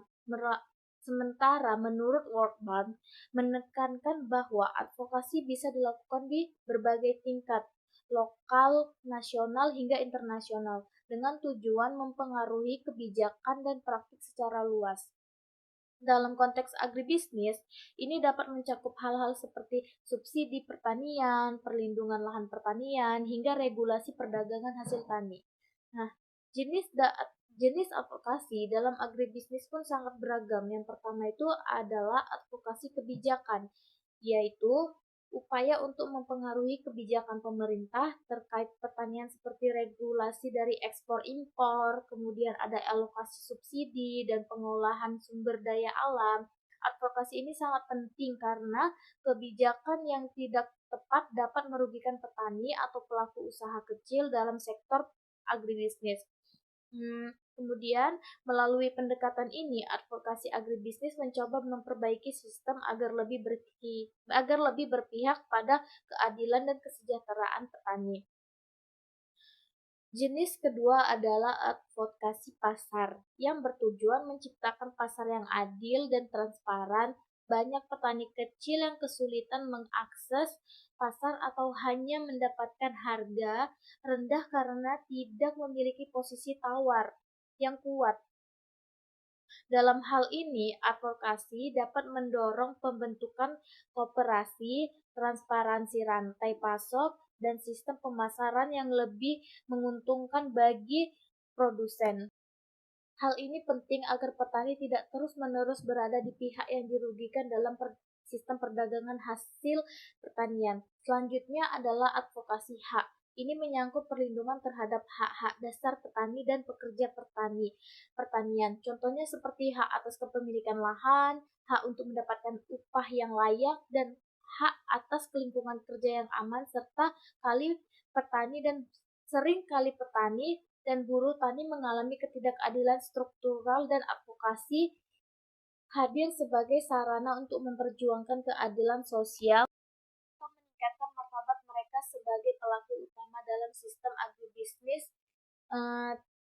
Speaker 1: menurut World Bank menekankan bahwa advokasi bisa dilakukan di berbagai tingkat, lokal, nasional hingga internasional, dengan tujuan mempengaruhi kebijakan dan praktik secara luas. Dalam konteks agribisnis, ini dapat mencakup hal-hal seperti subsidi pertanian, perlindungan lahan pertanian, hingga regulasi perdagangan hasil tani. Nah, jenis jenis advokasi dalam agribisnis pun sangat beragam. Yang pertama itu adalah advokasi kebijakan, yaitu upaya untuk mempengaruhi kebijakan pemerintah terkait pertanian seperti regulasi dari ekspor impor, kemudian ada alokasi subsidi dan pengolahan sumber daya alam. Advokasi ini sangat penting karena kebijakan yang tidak tepat dapat merugikan petani atau pelaku usaha kecil dalam sektor agribisnis. Kemudian, melalui pendekatan ini, advokasi agribisnis mencoba memperbaiki sistem agar lebih berpihak pada keadilan dan kesejahteraan petani. Jenis kedua adalah advokasi pasar, yang bertujuan menciptakan pasar yang adil dan transparan. Banyak petani kecil yang kesulitan mengakses pasar atau hanya mendapatkan harga rendah karena tidak memiliki posisi tawar yang kuat. Dalam hal ini, advokasi dapat mendorong pembentukan koperasi, transparansi rantai pasok, dan sistem pemasaran yang lebih menguntungkan bagi produsen. Hal ini penting agar petani tidak terus-menerus berada di pihak yang dirugikan dalam sistem perdagangan hasil pertanian. Selanjutnya adalah advokasi hak. Ini menyangkut perlindungan terhadap hak-hak dasar petani dan pekerja pertanian. Contohnya seperti hak atas kepemilikan lahan, hak untuk mendapatkan upah yang layak, dan hak atas lingkungan kerja yang aman, serta sering kali petani dan buruh tani mengalami ketidakadilan struktural, dan advokasi hadir sebagai sarana untuk memperjuangkan keadilan sosial atau meningkatkan martabat mereka sebagai pelaku utama dalam sistem agribisnis.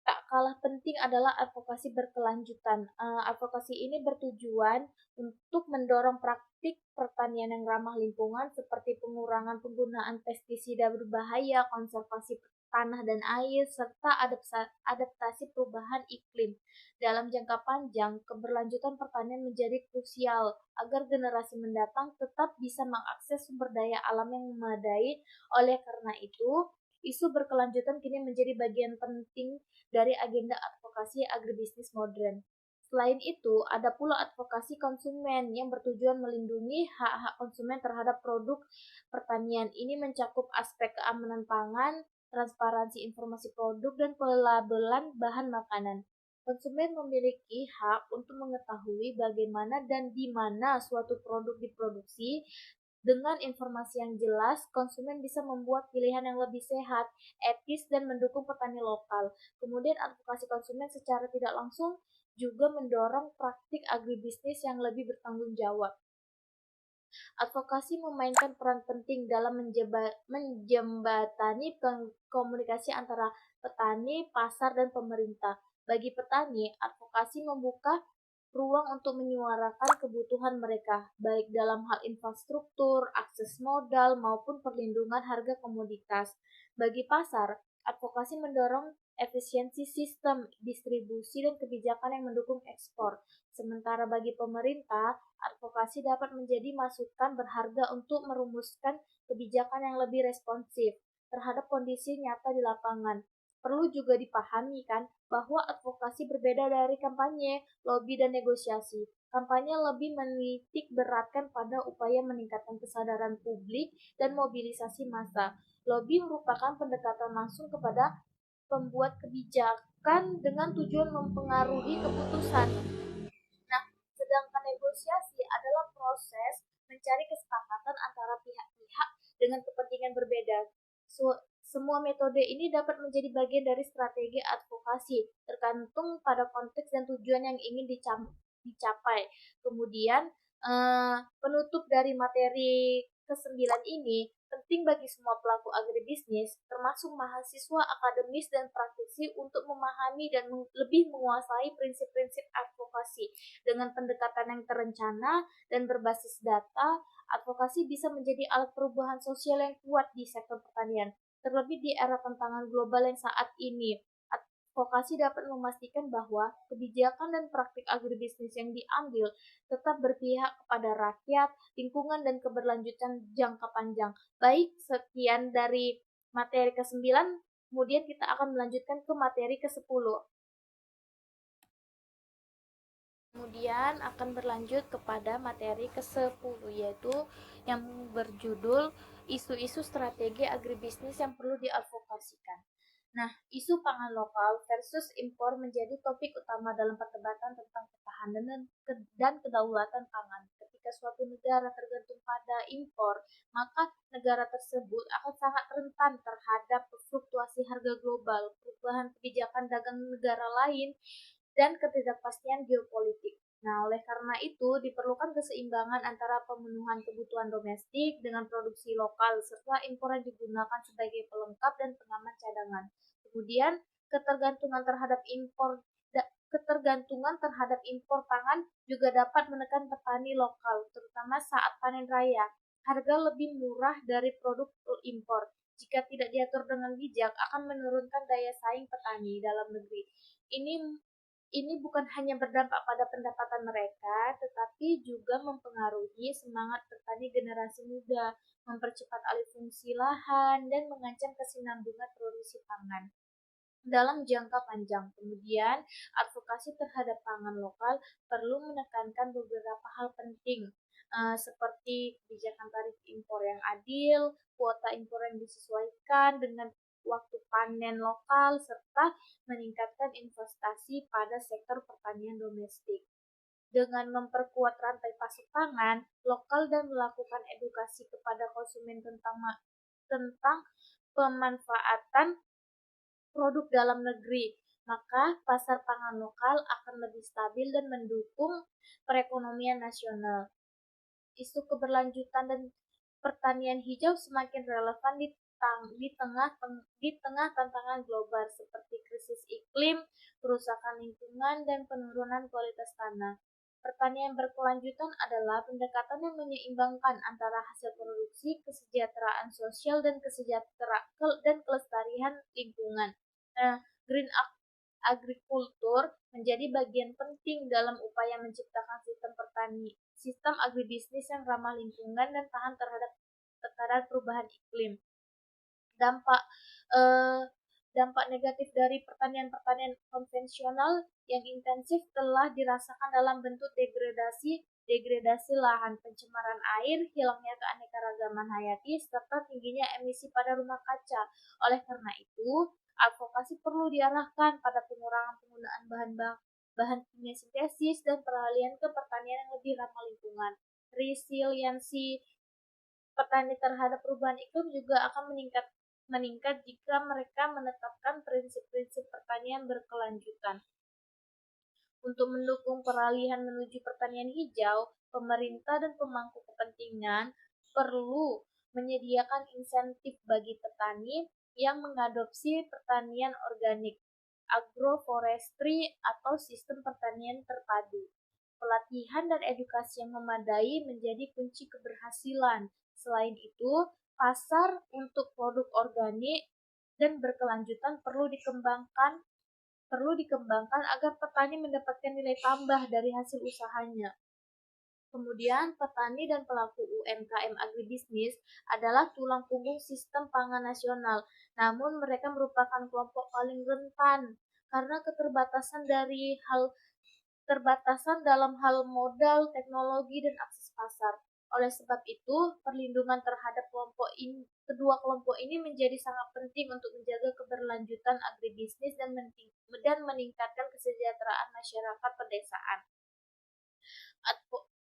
Speaker 1: Tak kalah penting adalah advokasi berkelanjutan. Advokasi ini bertujuan untuk mendorong praktik pertanian yang ramah lingkungan seperti pengurangan penggunaan pestisida berbahaya, konservasi tanah dan air, serta adaptasi perubahan iklim. Dalam jangka panjang, keberlanjutan pertanian menjadi krusial agar generasi mendatang tetap bisa mengakses sumber daya alam yang memadai. Oleh karena itu, isu berkelanjutan kini menjadi bagian penting dari agenda advokasi agribisnis modern. Selain itu, ada pula advokasi konsumen yang bertujuan melindungi hak-hak konsumen terhadap produk pertanian. Ini mencakup aspek keamanan pangan, transparansi informasi produk, dan pelabelan bahan makanan. Konsumen memiliki hak untuk mengetahui bagaimana dan di mana suatu produk diproduksi. Dengan informasi yang jelas, konsumen bisa membuat pilihan yang lebih sehat, etis, dan mendukung petani lokal. Kemudian advokasi konsumen secara tidak langsung juga mendorong praktik agribisnis yang lebih bertanggung jawab. Advokasi memainkan peran penting dalam menjembatani komunikasi antara petani, pasar, dan pemerintah. Bagi petani, advokasi membuka ruang untuk menyuarakan kebutuhan mereka, baik dalam hal infrastruktur, akses modal, maupun perlindungan harga komoditas. Bagi pasar, advokasi mendorong efisiensi sistem distribusi dan kebijakan yang mendukung ekspor. Sementara bagi pemerintah, advokasi dapat menjadi masukan berharga untuk merumuskan kebijakan yang lebih responsif terhadap kondisi nyata di lapangan. Perlu juga dipahami kan bahwa advokasi berbeda dari kampanye, lobi, dan negosiasi. Kampanye lebih menitik beratkan pada upaya meningkatkan kesadaran publik dan mobilisasi massa. Lobi merupakan pendekatan langsung kepada pembuat kebijakan dengan tujuan mempengaruhi keputusan. Nah, sedangkan negosiasi adalah proses mencari kesepakatan antara pihak-pihak dengan kepentingan berbeda. Semua metode ini dapat menjadi bagian dari strategi advokasi, tergantung pada konteks dan tujuan yang ingin dicapai. Kemudian, penutup dari materi ke-9 ini penting bagi semua pelaku agribisnis, termasuk mahasiswa, akademis, dan praktisi untuk memahami dan lebih menguasai prinsip-prinsip advokasi. Dengan pendekatan yang terencana dan berbasis data, advokasi bisa menjadi alat perubahan sosial yang kuat di sektor pertanian, terlebih di era tantangan global yang saat ini. Advokasi dapat memastikan bahwa kebijakan dan praktik agribisnis yang diambil tetap berpihak kepada rakyat, lingkungan, dan keberlanjutan jangka panjang. Baik, sekian dari materi ke-9, kemudian kita akan melanjutkan ke materi ke-10. Kemudian akan berlanjut kepada materi ke-10, yaitu yang berjudul isu-isu strategi agribisnis yang perlu diadvokasikan. Nah, isu pangan lokal versus impor menjadi topik utama dalam perdebatan tentang ketahanan dan kedaulatan pangan. Ketika suatu negara tergantung pada impor, maka negara tersebut akan sangat rentan terhadap fluktuasi harga global, perubahan kebijakan dagang negara lain, dan ketidakpastian geopolitik. Nah, oleh karena itu diperlukan keseimbangan antara pemenuhan kebutuhan domestik dengan produksi lokal serta impor yang digunakan sebagai pelengkap dan pengaman cadangan. Kemudian, ketergantungan terhadap impor pangan juga dapat menekan petani lokal, terutama saat panen raya. Harga lebih murah dari produk impor. Jika tidak diatur dengan bijak, akan menurunkan daya saing petani dalam negeri. Ini bukan hanya berdampak pada pendapatan mereka, tetapi juga mempengaruhi semangat bertani generasi muda, mempercepat alih fungsi lahan, dan mengancam kesinambungan produksi pangan dalam jangka panjang. Kemudian, advokasi terhadap pangan lokal perlu menekankan beberapa hal penting, seperti kebijakan tarif impor yang adil, kuota impor yang disesuaikan dengan waktu panen lokal, serta meningkatkan investasi pada sektor pertanian domestik. Dengan memperkuat rantai pasok pangan lokal dan melakukan edukasi kepada konsumen tentang pemanfaatan produk dalam negeri, maka pasar pangan lokal akan lebih stabil dan mendukung perekonomian nasional. Isu keberlanjutan dan pertanian hijau semakin relevan di tengah tantangan global seperti krisis iklim, kerusakan lingkungan, dan penurunan kualitas tanah. Pertanian berkelanjutan adalah pendekatan yang menyeimbangkan antara hasil produksi, kesejahteraan sosial, dan kelestarian lingkungan. Nah, green agrikultur menjadi bagian penting dalam upaya menciptakan sistem agribisnis yang ramah lingkungan dan tahan terhadap tekanan perubahan iklim. Dampak eh, dampak negatif dari pertanian konvensional yang intensif telah dirasakan dalam bentuk degradasi lahan, pencemaran air, hilangnya keanekaragaman hayati, serta tingginya emisi pada rumah kaca. Oleh karena itu, advokasi perlu diarahkan pada pengurangan penggunaan bahan kimia sintesis dan peralihan ke pertanian yang lebih ramah lingkungan. Resiliensi petani terhadap perubahan iklim juga akan meningkat jika mereka menetapkan prinsip-prinsip pertanian berkelanjutan. Untuk mendukung peralihan menuju pertanian hijau, pemerintah dan pemangku kepentingan perlu menyediakan insentif bagi petani yang mengadopsi pertanian organik, agroforestry, atau sistem pertanian terpadu. Pelatihan dan edukasi yang memadai menjadi kunci keberhasilan. Selain itu, pasar untuk produk organik dan berkelanjutan perlu dikembangkan agar petani mendapatkan nilai tambah dari hasil usahanya. Kemudian, petani dan pelaku UMKM agribisnis adalah tulang punggung sistem pangan nasional. Namun, mereka merupakan kelompok paling rentan karena keterbatasan dalam hal modal, teknologi, dan akses pasar. Oleh sebab itu, perlindungan terhadap kedua kelompok ini menjadi sangat penting untuk menjaga keberlanjutan agribisnis dan meningkatkan kesejahteraan masyarakat pedesaan.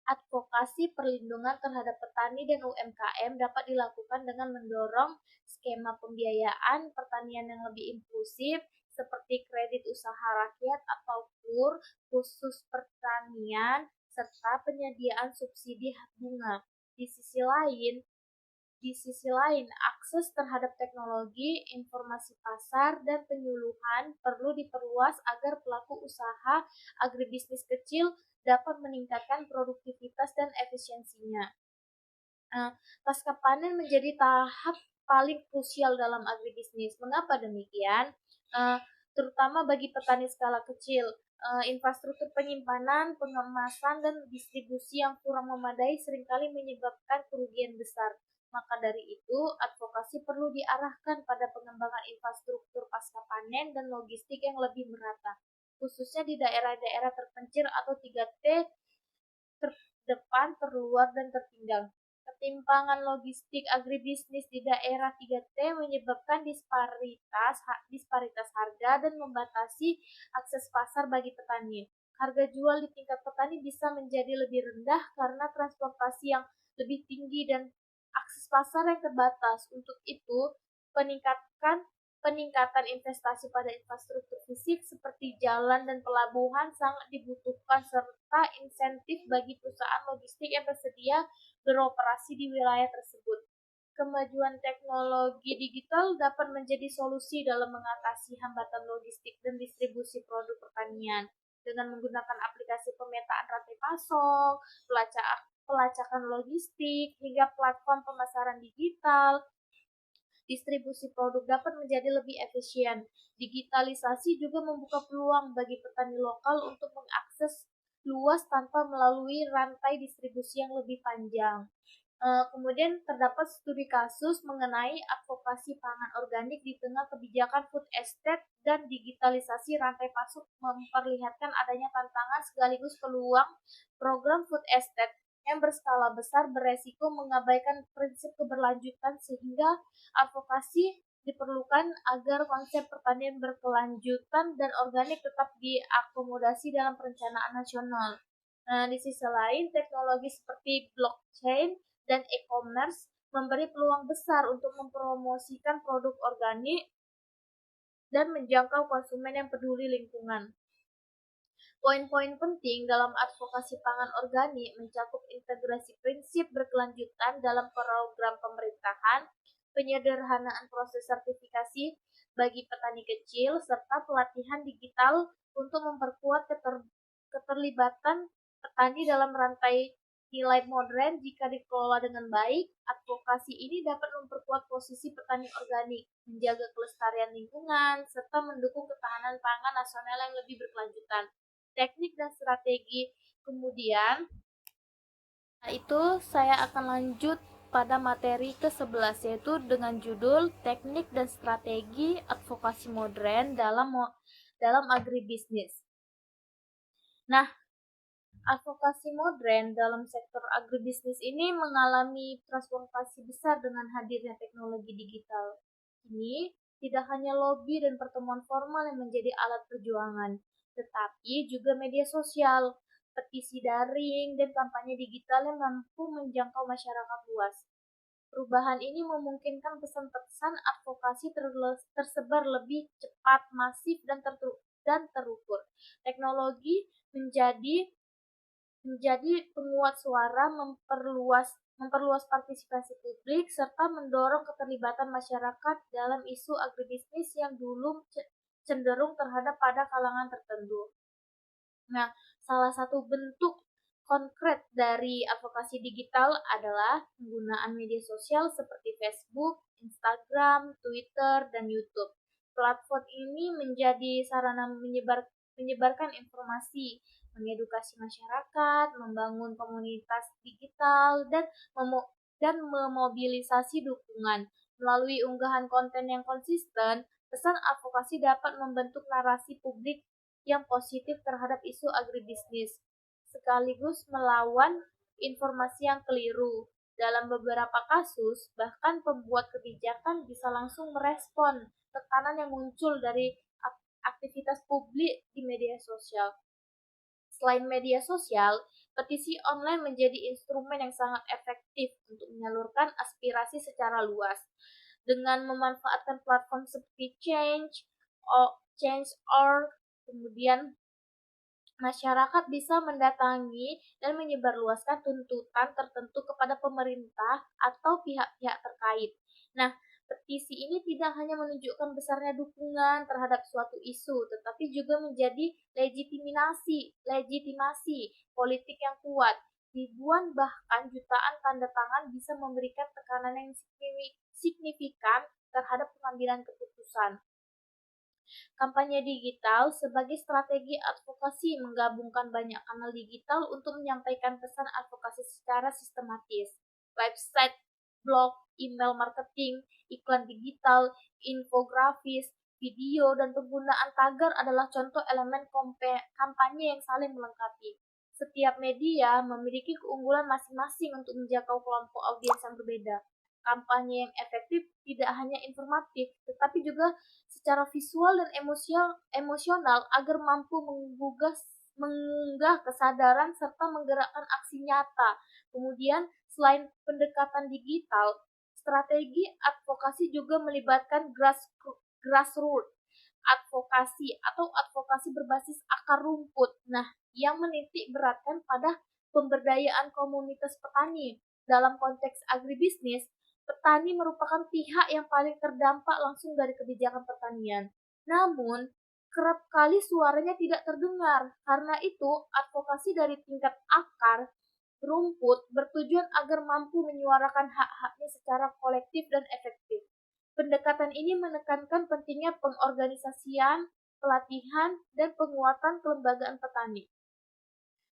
Speaker 1: Advokasi perlindungan terhadap petani dan UMKM dapat dilakukan dengan mendorong skema pembiayaan pertanian yang lebih inklusif seperti kredit usaha rakyat atau KUR khusus pertanian serta penyediaan subsidi bunga. Di sisi lain, akses terhadap teknologi, informasi pasar, dan penyuluhan perlu diperluas agar pelaku usaha agribisnis kecil dapat meningkatkan produktivitas dan efisiensinya. Pasca panen menjadi tahap paling krusial dalam agribisnis. Mengapa demikian? Terutama bagi petani skala kecil, infrastruktur penyimpanan, pengemasan, dan distribusi yang kurang memadai seringkali menyebabkan kerugian besar. Maka dari itu, advokasi perlu diarahkan pada pengembangan infrastruktur pasca panen dan logistik yang lebih merata, khususnya di daerah-daerah terpencil atau 3T, terdepan, terluar, dan tertinggal. Ketimpangan logistik agribisnis di daerah 3T menyebabkan disparitas harga dan membatasi akses pasar bagi petani. Harga jual di tingkat petani bisa menjadi lebih rendah karena transportasi yang lebih tinggi dan akses pasar yang terbatas. Untuk itu, peningkatan investasi pada infrastruktur fisik seperti jalan dan pelabuhan sangat dibutuhkan serta insentif bagi perusahaan logistik yang bersedia beroperasi di wilayah tersebut. Kemajuan teknologi digital dapat menjadi solusi dalam mengatasi hambatan logistik dan distribusi produk pertanian dengan menggunakan aplikasi pemetaan rantai pasok, pelacakan logistik, hingga platform pemasaran digital. Distribusi produk dapat menjadi lebih efisien. Digitalisasi juga membuka peluang bagi petani lokal untuk mengakses luas tanpa melalui rantai distribusi yang lebih panjang. Kemudian terdapat studi kasus mengenai advokasi pangan organik di tengah kebijakan food estate dan digitalisasi rantai pasok memperlihatkan adanya tantangan sekaligus peluang. Program food estate yang berskala besar beresiko mengabaikan prinsip keberlanjutan sehingga advokasi diperlukan agar konsep pertanian berkelanjutan dan organik tetap diakomodasi dalam perencanaan nasional. Di sisi lain, teknologi seperti blockchain dan e-commerce memberi peluang besar untuk mempromosikan produk organik dan menjangkau konsumen yang peduli lingkungan. Poin-poin penting dalam advokasi pangan organik mencakup integrasi prinsip berkelanjutan dalam program pemerintahan, penyederhanaan proses sertifikasi bagi petani kecil, serta pelatihan digital untuk memperkuat keterlibatan petani dalam rantai nilai modern. Jika dikelola dengan baik, advokasi ini dapat memperkuat posisi petani organik, menjaga kelestarian lingkungan, serta mendukung ketahanan pangan nasional yang lebih berkelanjutan. Teknik dan strategi kemudian, itu saya akan lanjut pada materi ke-11 yaitu dengan judul Teknik dan Strategi Advokasi Modern dalam Agribisnis. Nah, advokasi modern dalam sektor agribisnis ini mengalami transformasi besar dengan hadirnya teknologi digital. Ini tidak hanya lobby dan pertemuan formal yang menjadi alat perjuangan, tetapi juga media sosial, petisi daring, dan kampanye digital yang mampu menjangkau masyarakat luas. Perubahan ini memungkinkan pesan-pesan advokasi tersebar lebih cepat, masif, dan terukur. Teknologi menjadi penguat suara, memperluas partisipasi publik, serta mendorong keterlibatan masyarakat dalam isu agribisnis yang dulu cenderung terhadap pada kalangan tertentu. Nah, salah satu bentuk konkret dari advokasi digital adalah penggunaan media sosial seperti Facebook, Instagram, Twitter, dan YouTube. Platform ini menjadi sarana menyebarkan informasi, mengedukasi masyarakat, membangun komunitas digital, dan memobilisasi dukungan. Melalui unggahan konten yang konsisten, pesan advokasi dapat membentuk narasi publik yang positif terhadap isu agribisnis, sekaligus melawan informasi yang keliru. Dalam beberapa kasus, bahkan pembuat kebijakan bisa langsung merespon tekanan yang muncul dari aktivitas publik di media sosial. Selain media sosial, petisi online menjadi instrumen yang sangat efektif untuk menyalurkan aspirasi secara luas. Dengan memanfaatkan platform seperti Change.org, kemudian masyarakat bisa mendatangi dan menyebarluaskan tuntutan tertentu kepada pemerintah atau pihak-pihak terkait. Nah, petisi ini tidak hanya menunjukkan besarnya dukungan terhadap suatu isu, tetapi juga menjadi legitimasi politik yang kuat. Ribuan bahkan jutaan tanda tangan bisa memberikan tekanan yang signifikan terhadap pengambilan keputusan. Kampanye digital sebagai strategi advokasi menggabungkan banyak kanal digital untuk menyampaikan pesan advokasi secara sistematis. Website, blog, email marketing, iklan digital, infografis, video, dan penggunaan tagar adalah contoh elemen kampanye yang saling melengkapi. Setiap media memiliki keunggulan masing-masing untuk menjangkau kelompok audiens yang berbeda. Kampanye yang efektif tidak hanya informatif, tetapi juga secara visual dan emosional agar mampu mengunggah kesadaran serta menggerakkan aksi nyata. Kemudian, selain pendekatan digital, strategi advokasi juga melibatkan grassroots advokasi atau advokasi berbasis akar rumput. Nah, yang menitik beratkan pada pemberdayaan komunitas petani. Dalam konteks agribisnis, petani merupakan pihak yang paling terdampak langsung dari kebijakan pertanian. Namun, kerap kali suaranya tidak terdengar. Karena itu, advokasi dari tingkat akar rumput bertujuan agar mampu menyuarakan hak-haknya secara kolektif dan efektif. Pendekatan ini menekankan pentingnya pengorganisasian, pelatihan, dan penguatan kelembagaan petani.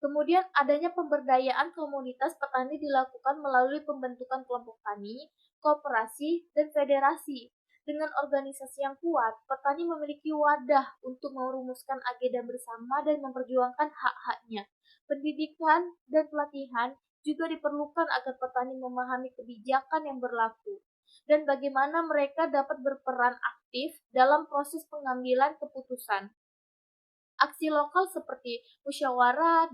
Speaker 1: Kemudian adanya pemberdayaan komunitas petani dilakukan melalui pembentukan kelompok tani, koperasi, dan federasi. Dengan organisasi yang kuat, petani memiliki wadah untuk merumuskan agenda bersama dan memperjuangkan hak-haknya. Pendidikan dan pelatihan juga diperlukan agar petani memahami kebijakan yang berlaku dan bagaimana mereka dapat berperan aktif dalam proses pengambilan keputusan. Aksi lokal seperti musyawarah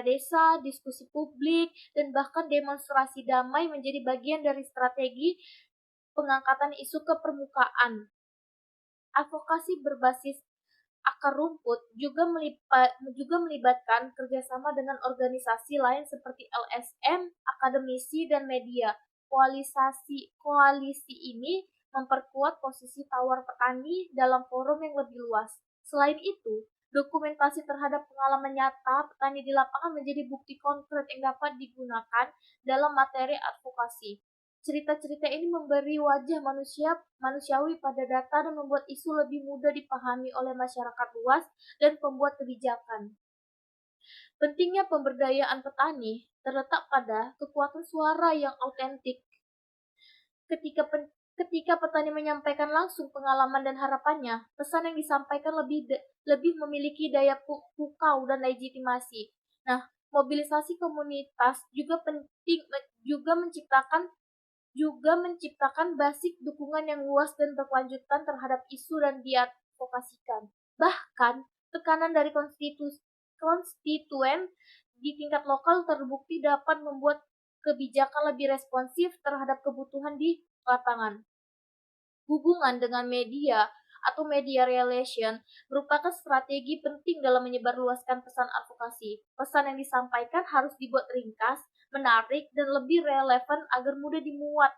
Speaker 1: desa, diskusi publik, dan bahkan demonstrasi damai menjadi bagian dari strategi pengangkatan isu ke permukaan. Advokasi berbasis akar rumput juga melibatkan kerjasama dengan organisasi lain seperti LSM, akademisi, dan media. Koalisi ini memperkuat posisi tawar petani dalam forum yang lebih luas. Selain itu, dokumentasi terhadap pengalaman nyata petani di lapangan menjadi bukti konkret yang dapat digunakan dalam materi advokasi. Cerita-cerita ini memberi wajah manusiawi pada data dan membuat isu lebih mudah dipahami oleh masyarakat luas dan pembuat kebijakan. Pentingnya pemberdayaan petani terletak pada kekuatan suara yang autentik. Ketika petani menyampaikan langsung pengalaman dan harapannya, pesan yang disampaikan lebih memiliki daya pukau dan legitimasi. Nah, mobilisasi komunitas juga penting juga menciptakan basis dukungan yang luas dan berkelanjutan terhadap isu dan diadvokasikan. Bahkan, tekanan dari konstituen di tingkat lokal terbukti dapat membuat kebijakan lebih responsif terhadap kebutuhan di lapangan. Hubungan dengan media atau media relation merupakan strategi penting dalam menyebarluaskan pesan advokasi. Pesan yang disampaikan harus dibuat ringkas, menarik, dan lebih relevan agar mudah dimuat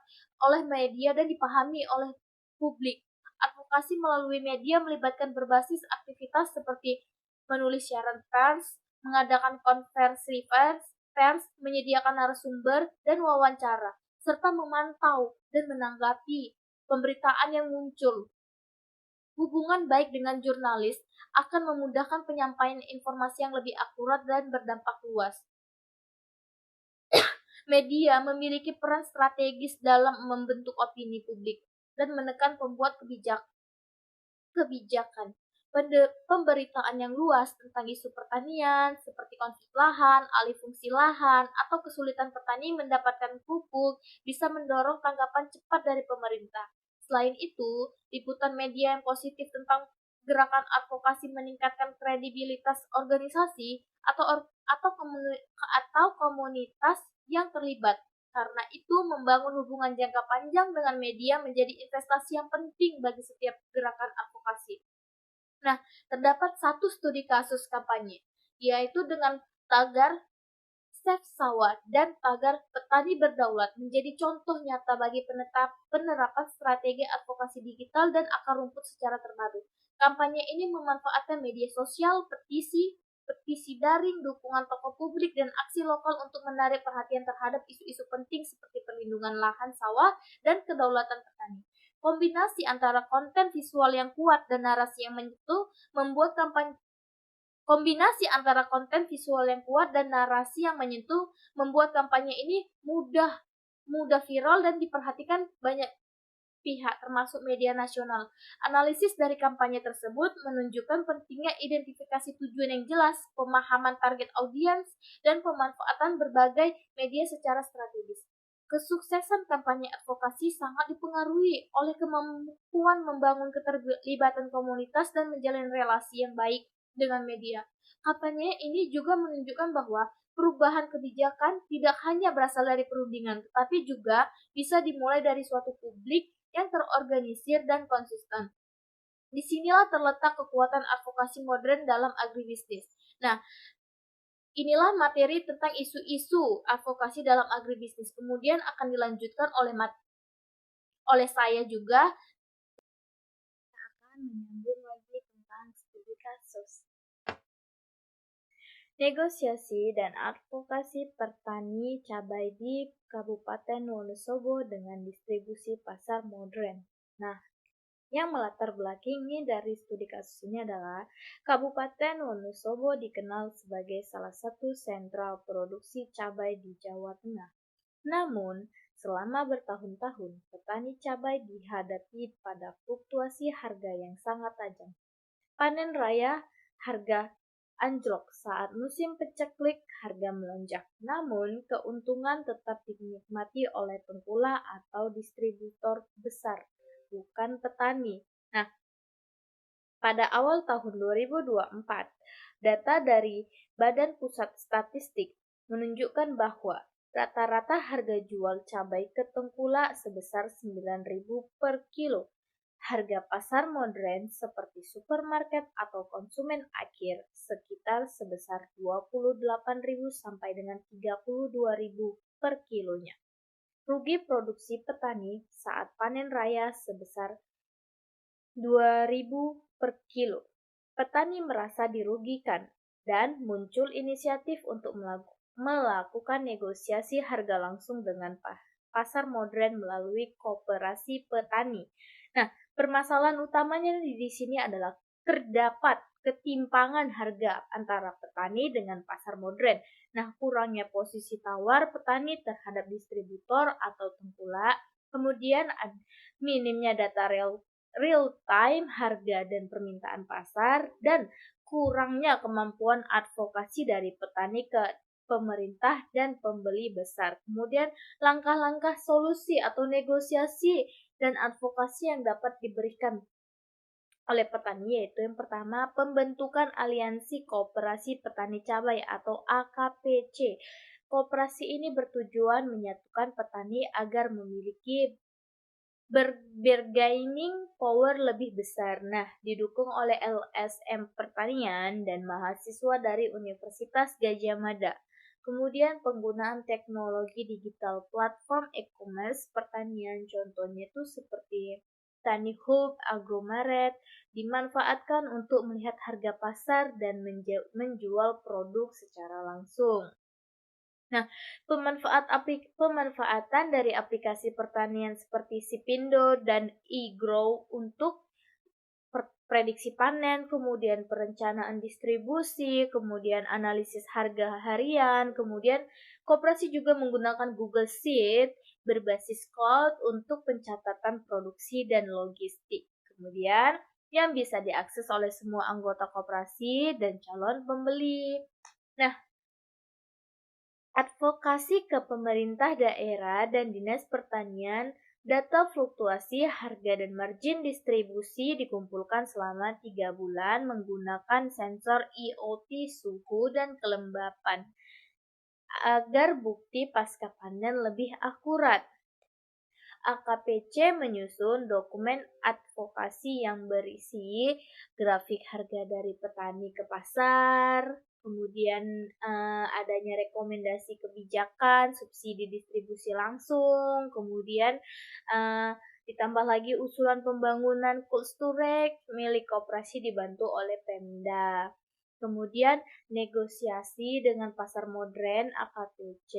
Speaker 1: oleh media dan dipahami oleh publik. Advokasi melalui media melibatkan berbasis aktivitas seperti menulis siaran pers, mengadakan konversi pers, menyediakan narasumber, dan wawancara. serta memantau dan menanggapi pemberitaan yang muncul. Hubungan baik dengan jurnalis akan memudahkan penyampaian informasi yang lebih akurat dan berdampak luas. Media memiliki peran strategis dalam membentuk opini publik dan menekan pembuat kebijakan. Pemberitaan yang luas tentang isu pertanian, seperti konflik lahan, alih fungsi lahan, atau kesulitan petani mendapatkan pupuk, bisa mendorong tanggapan cepat dari pemerintah. Selain itu, liputan media yang positif tentang gerakan advokasi meningkatkan kredibilitas organisasi atau komunitas yang terlibat. Karena itu, membangun hubungan jangka panjang dengan media menjadi investasi yang penting bagi setiap gerakan advokasi. Nah, terdapat satu studi kasus kampanye, yaitu dengan tagar Save Sawah dan tagar Petani Berdaulat menjadi contoh nyata bagi penerapan strategi advokasi digital dan akar rumput secara terpadu. Kampanye ini memanfaatkan media sosial, petisi daring, dukungan tokoh publik, dan aksi lokal untuk menarik perhatian terhadap isu-isu penting seperti perlindungan lahan sawah dan kedaulatan petani. Kombinasi antara konten visual yang kuat dan narasi yang menyentuh membuat kampanye ini mudah viral dan diperhatikan banyak pihak termasuk media nasional. Analisis dari kampanye tersebut menunjukkan pentingnya identifikasi tujuan yang jelas, pemahaman target audiens, dan pemanfaatan berbagai media secara strategis. Kesuksesan kampanye advokasi sangat dipengaruhi oleh kemampuan membangun keterlibatan komunitas dan menjalin relasi yang baik dengan media. Kampanye ini juga menunjukkan bahwa perubahan kebijakan tidak hanya berasal dari perundingan, tetapi juga bisa dimulai dari suatu publik yang terorganisir dan konsisten. Disinilah terletak kekuatan advokasi modern dalam agribisnis. Nah, inilah materi tentang isu-isu advokasi dalam agribisnis. Kemudian akan dilanjutkan oleh saya juga akan menyambung lagi tentang studi kasus. Negosiasi dan advokasi petani cabai di Kabupaten Wonosobo dengan distribusi pasar modern. Nah, yang melatar belakangi dari studi kasus ini adalah Kabupaten Wonosobo dikenal sebagai salah satu sentral produksi cabai di Jawa Tengah. Namun, selama bertahun-tahun, petani cabai dihadapi pada fluktuasi harga yang sangat tajam. Panen raya, harga anjlok. Saat musim paceklik, harga melonjak. Namun, keuntungan tetap dinikmati oleh pengkulak atau distributor besar, bukan petani. Nah, pada awal tahun 2024, data dari Badan Pusat Statistik menunjukkan bahwa rata-rata harga jual cabai ke tengkulak sebesar 9.000 per kilo. Harga pasar modern seperti supermarket atau konsumen akhir sekitar sebesar 28.000 sampai dengan 32.000 per kilonya. Rugi produksi petani saat panen raya sebesar 2.000 per kilo. Petani merasa dirugikan dan muncul inisiatif untuk melakukan negosiasi harga langsung dengan pasar modern melalui koperasi petani. Nah, permasalahan utamanya di sini adalah terdapat ketimpangan harga antara petani dengan pasar modern. Nah, kurangnya posisi tawar petani terhadap distributor atau tengkulak, kemudian minimnya data real time harga dan permintaan pasar, dan kurangnya kemampuan advokasi dari petani ke pemerintah dan pembeli besar. Kemudian langkah-langkah solusi atau negosiasi dan advokasi yang dapat diberikan oleh petani yaitu yang pertama, pembentukan aliansi koperasi petani cabai atau AKPC. Koperasi ini bertujuan menyatukan petani agar memiliki bargaining power lebih besar. Nah, didukung oleh LSM Pertanian dan mahasiswa dari Universitas Gadjah Mada. Kemudian penggunaan teknologi digital, platform e-commerce pertanian contohnya itu seperti TaniHub, Agromaret dimanfaatkan untuk melihat harga pasar dan menjual produk secara langsung. Nah, pemanfaatan dari aplikasi pertanian seperti Sipindo dan eGrow untuk prediksi panen, kemudian perencanaan distribusi, kemudian analisis harga harian, kemudian koperasi juga menggunakan Google Sheet berbasis cloud untuk pencatatan produksi dan logistik. Kemudian yang bisa diakses oleh semua anggota koperasi dan calon pembeli. Nah, advokasi ke pemerintah daerah dan dinas pertanian, data fluktuasi harga dan margin distribusi dikumpulkan selama 3 bulan menggunakan sensor IoT suhu dan kelembapan agar bukti pasca panen lebih akurat. AKPC menyusun dokumen advokasi yang berisi grafik harga dari petani ke pasar, kemudian adanya rekomendasi kebijakan, subsidi distribusi langsung, kemudian uh, ditambah lagi usulan pembangunan cold storage milik koperasi dibantu oleh Pemda. Kemudian negosiasi dengan pasar modern AKPC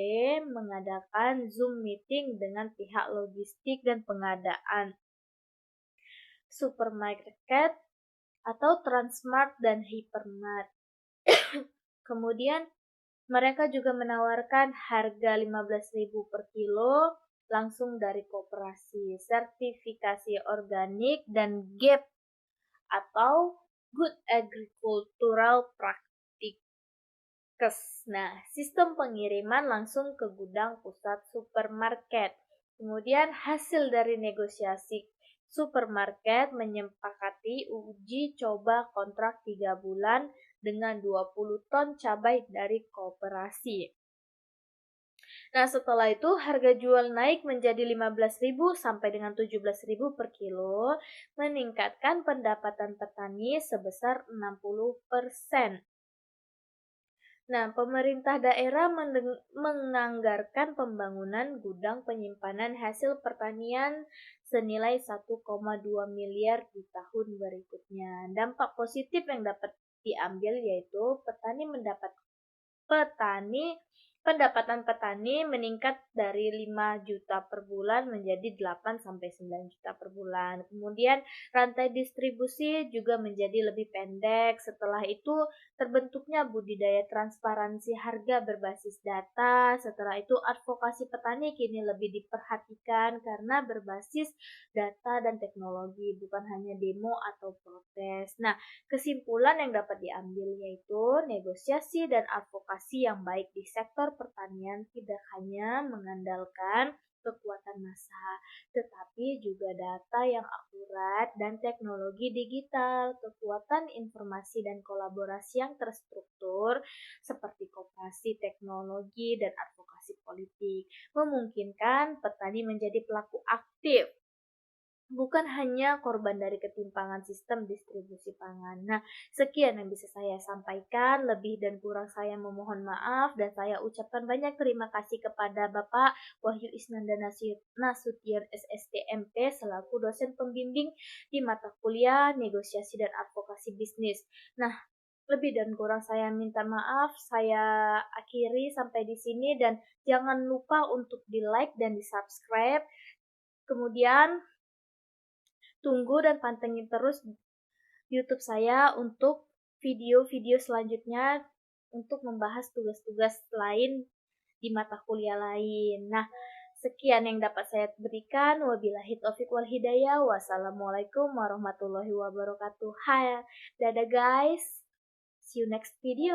Speaker 1: mengadakan Zoom meeting dengan pihak logistik dan pengadaan supermarket atau Transmart dan Hypermart. Kemudian mereka juga menawarkan harga 15.000 per kilo langsung dari koperasi, sertifikasi organik dan GAP atau Good Agricultural Practices. Nah, sistem pengiriman langsung ke gudang pusat supermarket. Kemudian hasil dari negosiasi supermarket menyepakati uji coba kontrak 3 bulan dengan 20 ton cabai dari koperasi. Nah, setelah itu harga jual naik menjadi 15.000 sampai dengan 17.000 per kilo, meningkatkan pendapatan petani sebesar 60%. Nah, pemerintah daerah menganggarkan pembangunan gudang penyimpanan hasil pertanian senilai 1,2 miliar di tahun berikutnya. Dampak positif yang dapat diambil yaitu pendapatan petani meningkat dari 5 juta per bulan menjadi 8 sampai 9 juta per bulan. Kemudian rantai distribusi juga menjadi lebih pendek. Setelah itu terbentuknya budidaya transparansi harga berbasis data. Setelah itu advokasi petani kini lebih diperhatikan karena berbasis data dan teknologi, bukan hanya demo atau protes. Nah, kesimpulan yang dapat diambil yaitu negosiasi dan advokasi yang baik di sektor pertanian tidak hanya mengandalkan kekuatan massa, tetapi juga data yang akurat dan teknologi digital, kekuatan informasi dan kolaborasi yang terstruktur seperti koperasi teknologi dan advokasi politik memungkinkan petani menjadi pelaku aktif, bukan hanya korban dari ketimpangan sistem distribusi pangan. Nah, sekian yang bisa saya sampaikan. Lebih dan kurang saya memohon maaf dan saya ucapkan banyak terima kasih kepada Bapak Wahyu Isnanda Nasution SSTMP selaku dosen pembimbing di mata kuliah Negosiasi dan Advokasi Bisnis. Nah, lebih dan kurang saya minta maaf. Saya akhiri sampai di sini dan jangan lupa untuk di-like dan di-subscribe. Kemudian tunggu dan pantengin terus YouTube saya untuk video-video selanjutnya untuk membahas tugas-tugas lain di mata kuliah lain. Nah, sekian yang dapat saya berikan. Wabillahi taufiq wal hidayah. Wassalamualaikum warahmatullahi wabarakatuh. Hai, dadah guys. See you next video.